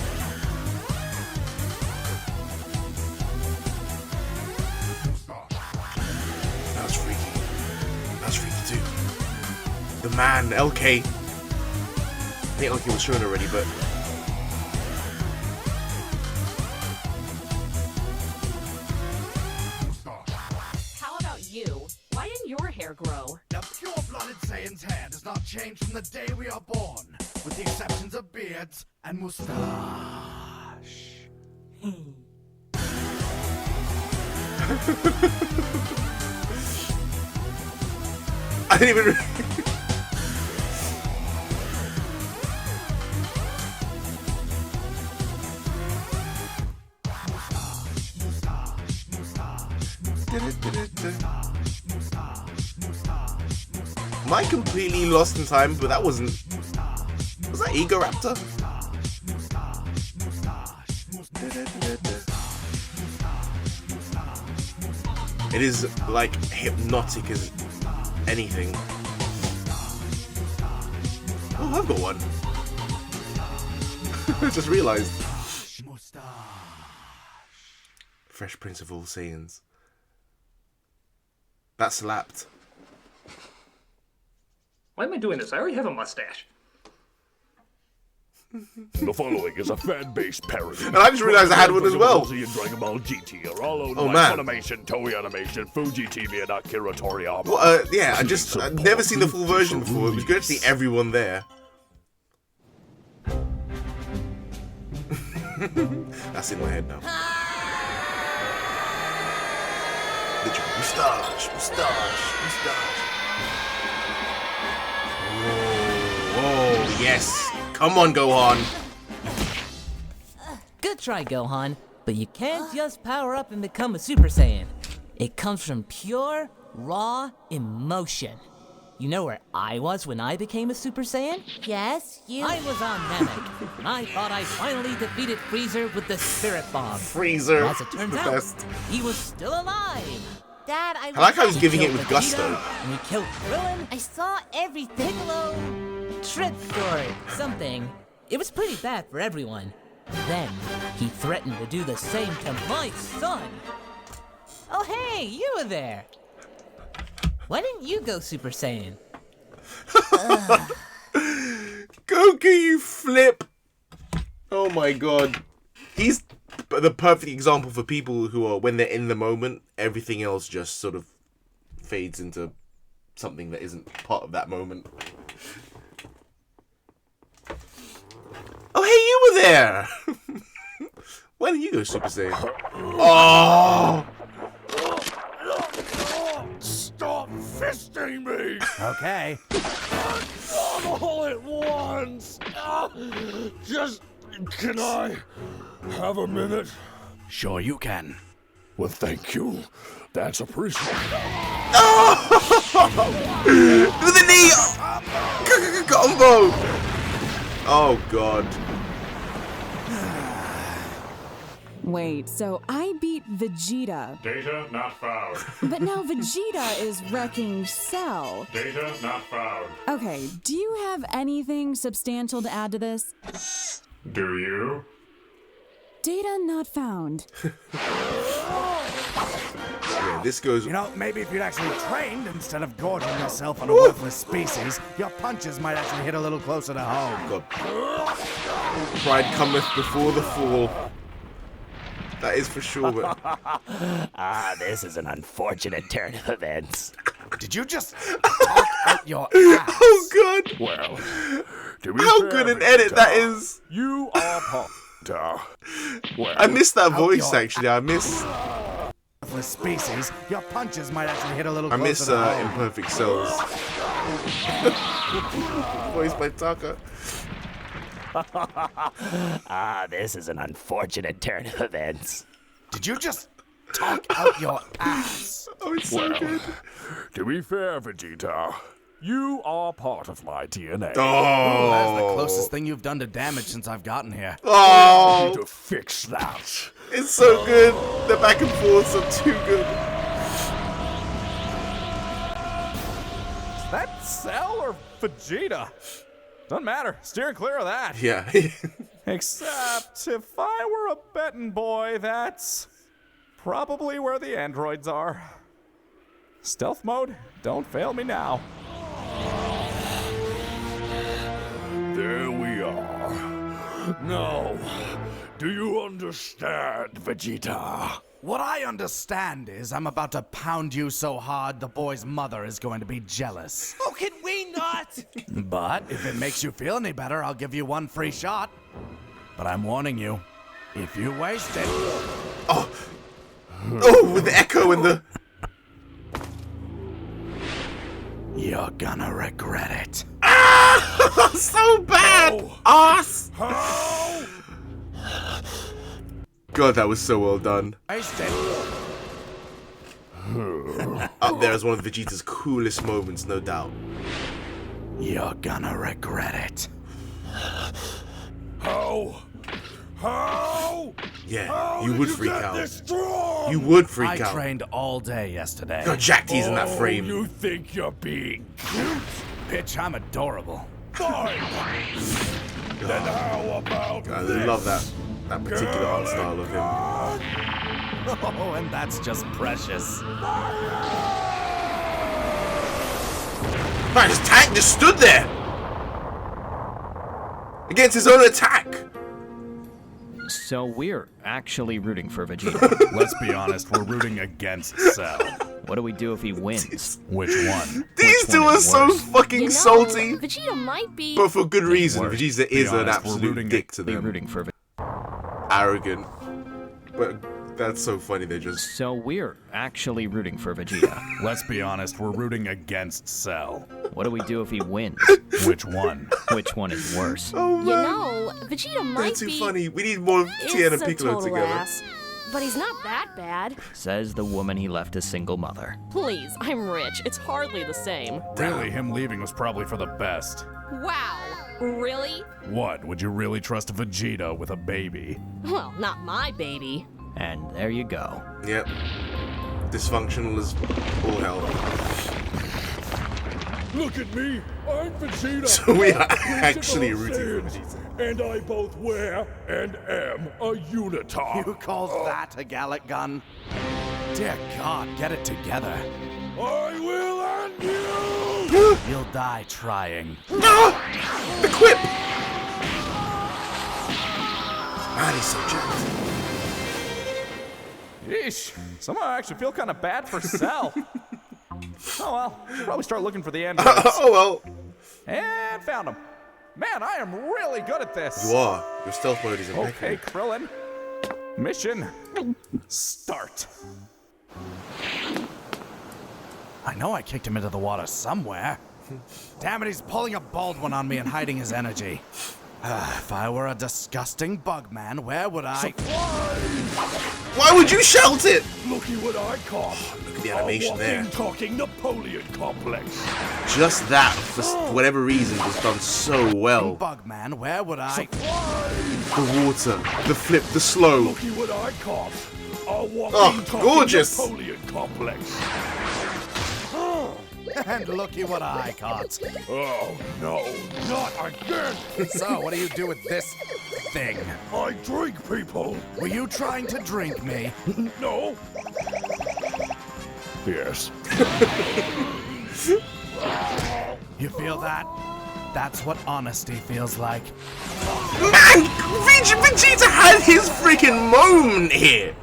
That's freaky. That's freaky too. The man, LK. I think LK was shown already, but... How about you? Why didn't your hair grow? The pure-blooded Saiyan's hair does not change from the day we are born, with the exceptions of beards and moustache. I didn't even... Am I completely lost in time? But that wasn't... Was that Ego Raptor? It is like hypnotic as anything. Oh, I've got one. I just realized. Fresh Prince of All Saiyans. That slapped. Why am I doing this? I already have a mustache. The following is a fan-based parody. And I just realized I had one as well. Dragon Ball GT are all owned by man. Funimation, Toei Animation, Fuji TV, and Akira Toriyama. Well, yeah, I've never seen the full version before. It was good to see everyone there. That's in my head now. Literally, moustache. Oh, yes. Come on, Gohan. Good try, Gohan, but you can't just power up and become a Super Saiyan. It comes from pure, raw emotion. You know where I was when I became a Super Saiyan? Yes, you... I was on Namek, and I thought I finally defeated Freezer with the Spirit Bomb. Freezer. As it turns out, he was still alive. Dad, I like how he's giving it Killed with Vegeta, gusto. And he killed Krillin. I saw everything. Piccolo tripped or something. It was pretty bad for everyone. Then, he threatened to do the same to my son. Oh hey, you were there. Why didn't you go Super Saiyan? Goku, you flip. Oh my god. He's the perfect example for people who are, when they're in the moment, everything else just sort of fades into something that isn't part of that moment. Oh, hey, you were there! Why didn't you go Super Saiyan? Oh! Stop fisting me! Okay. All at once! Just... can I have a minute? Sure you can. Well, thank you. That's appreciated. With the knee! Combo! Oh, God. Wait, so I beat Vegeta. Data not found. But now Vegeta is wrecking Cell. Data not found. Okay, do you have anything substantial to add to this? Do you? Data not found. Yeah, this goes... You know, maybe if you'd actually trained instead of gorging yourself on a worthless species, your punches might actually hit a little closer to home. God. Pride cometh before the fall. That is for sure, but... This is an unfortunate turn of events. Did you just talk out your ass? Oh, God. Well, how good an edit that is. You are part. Well, I missed that voice, actually. I miss... species, your punches might actually hit a little I closer miss to home. Imperfect Cells. Voiced by Taka. This is an unfortunate turn of events. Did you just talk out your ass? Oh, it's so good. To be fair, Vegeta, you are part of my DNA. Oh, that's the closest thing you've done to damage since I've gotten here. I Oh, need to fix that. it's so good. The back and forths are too good. Is that Cell or Vegeta? Doesn't matter. Steering clear of that. Yeah. Except if I were a betting boy, that's probably where the androids are. Stealth mode, don't fail me now. There we are. Now, do you understand, Vegeta? What I understand is I'm about to pound you so hard the boy's mother is going to be jealous. Oh, can we not? But if it makes you feel any better, I'll give you one free shot. But I'm warning you, if you waste it... Oh, with the echo and the... You're gonna regret it. Ah! So bad! Ass! God, that was so well done. Waste it. Up there is one of Vegeta's coolest moments, no doubt. You're gonna regret it. How? Yeah, How you did would you freak get out. this strong? You would freak I out. trained all day yesterday. God, Jack T's in that frame. You think you're being cute? Bitch, I'm adorable. Fine. Then how about I love that particular art style of him. Oh, and that's just precious. Man, his tank just stood there against his own attack. So we're actually rooting for Vegeta. Let's be honest, we're rooting against Cell. What do we do if he wins? Which one? These two are so fucking salty. Vegeta might be. But for good reason. Worse. Vegeta Be is an honest, we're absolute rooting dick to them. Rooting for Arrogant. But that's so funny, they just... So we're actually rooting for Vegeta. Let's be honest, we're rooting against Cell. What do we do if he wins? Which one? Which one is worse? Oh, You man. know, Vegeta might They're too be. funny. We need more Tien and Is a Piccolo total together. ass, but he's not that bad. Says the woman he left a single mother. Please, I'm rich. It's hardly the same. Really, him leaving was probably for the best. Wow. Really? What, would you really trust Vegeta with a baby? Well, not my baby. And there you go. Yep. Dysfunctional as all hell. Look at me, I'm Vegeta. So we are Prince of actually all rooting for Saiyans, Vegeta. And I both wear and am a unitard. You call that a Gallic gun? Dear God, get it together. I will end you! You'll die trying. No! The quip! Man, he's so jacked. Yeesh. Somehow I actually feel kind of bad for Cell. Oh well, should probably start looking for the androids. Oh well. And found them. Man, I am really good at this. You are. Your stealth mode is impeccable. Okay, Krillin. Mission start. I know I kicked him into the water somewhere. Damn it, he's pulling a bald one on me and hiding his energy. If I were a disgusting bug man, where would I... Why would you shout it? Looky what I caught. Look at the animation there. Talking Napoleon complex. Just that, for whatever reason, was done so well. Bug man, where would I... The water, the flip, the slow. Looky what I caught. A walking, Oh, talking gorgeous. Napoleon complex. And looky what I caught. Oh, no, not again. So, what do you do with this thing? I drink people. Were you trying to drink me? No. Yes. You feel that? That's what honesty feels like. Man, Vegeta had his freaking moment here.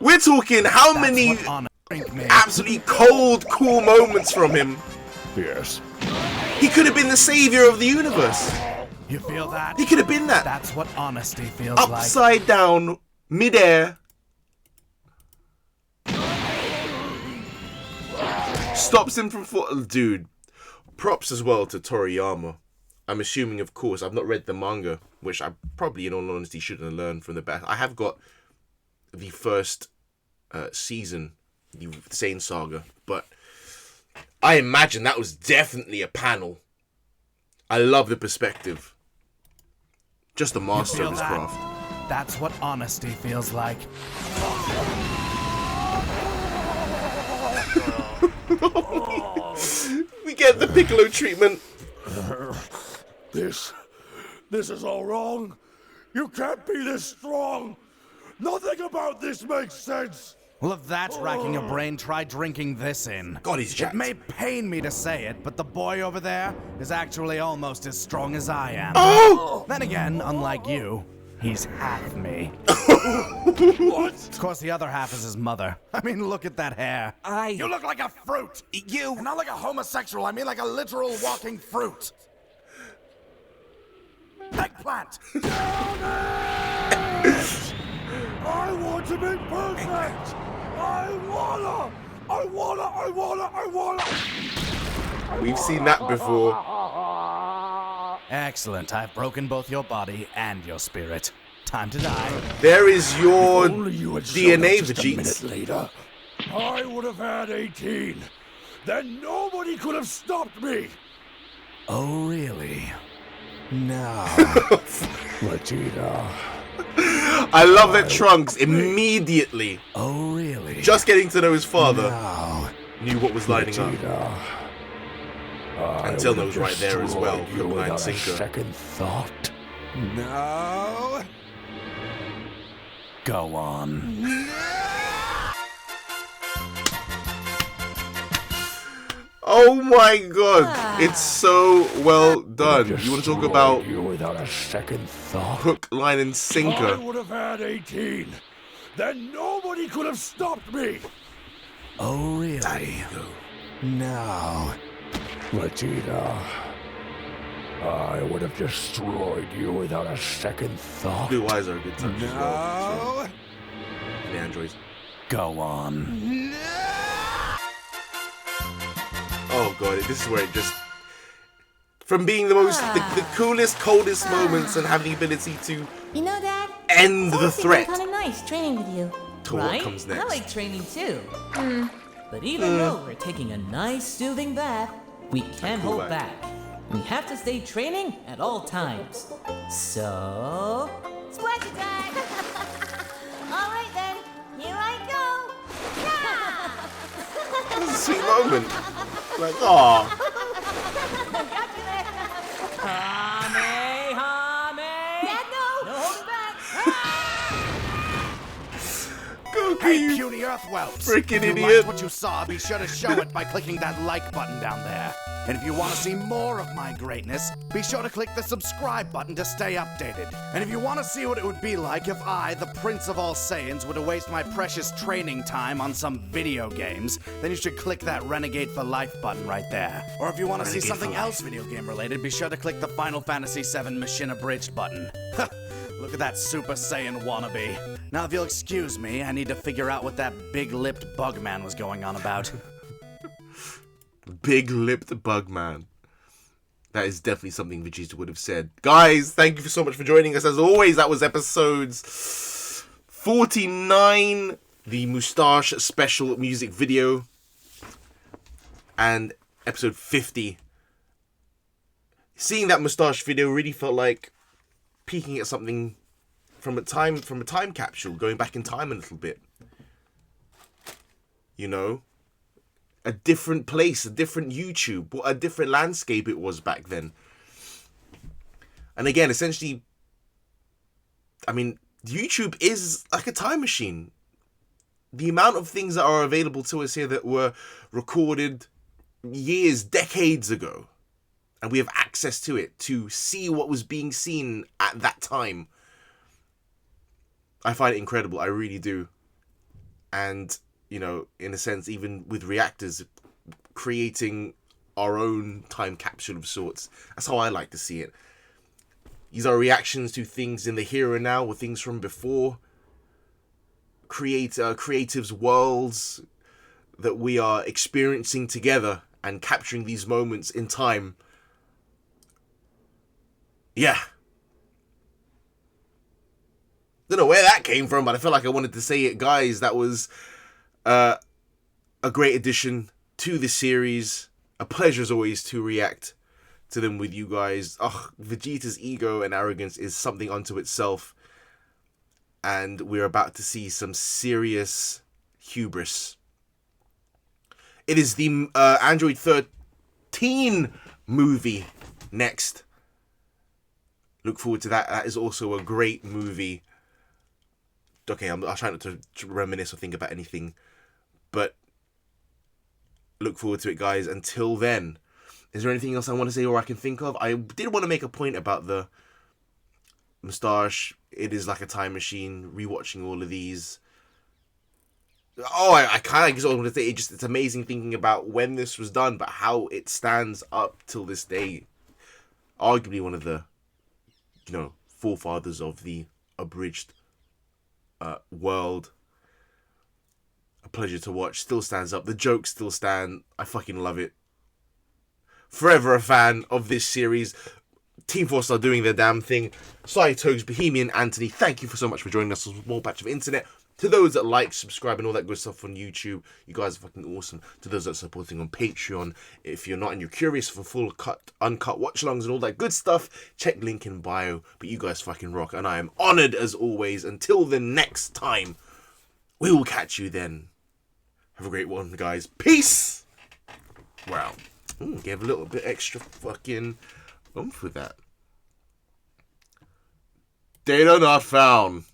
We're talking how many absolutely cold, cool moments from him. Yes. He could have been the savior of the universe. You feel that? He could have been that. That's what honesty feels like. Upside down, midair. Stops him from dude. Props as well to Toriyama. I'm assuming, of course, I've not read the manga, which I probably, in all honesty, shouldn't have learned from the back. I have got the first season, the Saiyan Saga, but I imagine that was definitely a panel. I love the perspective. Just a master of his craft. That's what honesty feels like. We get the Piccolo treatment. This is all wrong. You can't be this strong. Nothing about this makes sense. Well, if that's racking your brain, try drinking this in. God, he's jacked. It may pain me to say it, but the boy over there is actually almost as strong as I am. Oh! Then again, unlike you, he's half me. What? Of course, the other half is his mother. I mean, look at that hair. You look like a fruit. You. Not like a homosexual, I mean like a literal walking fruit. Eggplant. I want to be perfect. I wanna. We've seen that before. Excellent. I've broken both your body and your spirit. Time to die. There is your Only you had DNA, shown up just a minute Vegeta. later. I would have had 18. Then nobody could have stopped me. Oh, really? No. Vegeta. I love that Trunks immediately, Oh, really? just getting to know his father, No. knew what was lining up. And Tilno's right there as well. Hook, line, sinker. Second thought. No. Go on. Oh my god, it's so well done. You want to talk about you without a second thought? Hook, line, and I sinker. would have had 18. Then nobody could have stopped me. Oh, really? No. Vegeta, I would have destroyed you without a second thought. Blue eyes are a good touch as well. No. The androids. Go on. Oh god, this is where it just... From being the most, the coolest, coldest moments and having the ability to You know, Dad? end the threat. Kind of nice training with you. To right? what comes next. I like training too. But even though we're taking a nice soothing bath, we can't Cool hold back. We have to stay training at all times. So, splash attack! All right then, here I go. This is a sweet moment. Like, aw. Dad, no! No holding back! Goku, Hey, you puny earthwhelps! freaking If you idiot. liked what you saw, be sure to show it by clicking that like button down there. And if you want to see more of my greatness, be sure to click the subscribe button to stay updated. And if you want to see what it would be like if I, the Prince of all Saiyans, were to waste my precious training time on some video games, then you should click that Renegade for Life button right there. Or if you want to see Renegade something for else video game related, be sure to click the Final Fantasy VII Machine Abridged button. Look at that Super Saiyan wannabe. Now, if you'll excuse me, I need to figure out what that big-lipped bug man was going on about. Big-lipped bug man. That is definitely something Vegeta would have said. Guys, thank you so much for joining us. As always, that was episodes 49, the Moustache special music video, and episode 50. Seeing that Moustache video really felt like peeking at something from a time capsule, going back in time a little bit. You know? A different place, a different YouTube, what a different landscape it was back then. And again, essentially, I mean, YouTube is like a time machine. The amount of things that are available to us here that were recorded years, decades ago, and we have access to it to see what was being seen at that time. I find it incredible. I really do. And, you know, in a sense, even with reactors, creating our own time capsule of sorts. That's how I like to see it. These are reactions to things in the here and now, or things from before. Creatives' worlds that we are experiencing together and capturing these moments in time. Yeah. Don't know where that came from, but I felt like I wanted to say it. Guys, that was a great addition to the series. A pleasure as always to react to them with you guys. Ugh, Vegeta's ego and arrogance is something unto itself. And we're about to see some serious hubris. It is the Android 13 movie next. Look forward to that. That is also a great movie. Okay, I'll try not to reminisce or think about anything. But look forward to it, guys. Until then, is there anything else I want to say or I can think of? I did want to make a point about the Moustache. It is like a time machine, rewatching all of these. Oh, I kind of just want to say it's amazing thinking about when this was done, but how it stands up till this day. Arguably one of the, forefathers of the abridged world. A pleasure to watch. Still stands up. The jokes still stand. I fucking love it. Forever a fan of this series. Team Force are doing their damn thing. Saito's Bohemian Anthony, thank you so much for joining us on a small patch of internet. To those that like, subscribe, and all that good stuff on YouTube, you guys are fucking awesome. To those that are supporting on Patreon, if you're not and you're curious for full uncut watch-alongs and all that good stuff, check link in bio. But you guys fucking rock, and I am honoured as always. Until the next time, we will catch you then. Have a great one, guys. Peace! Wow. Gave a little bit extra fucking oomph with that. Data not found.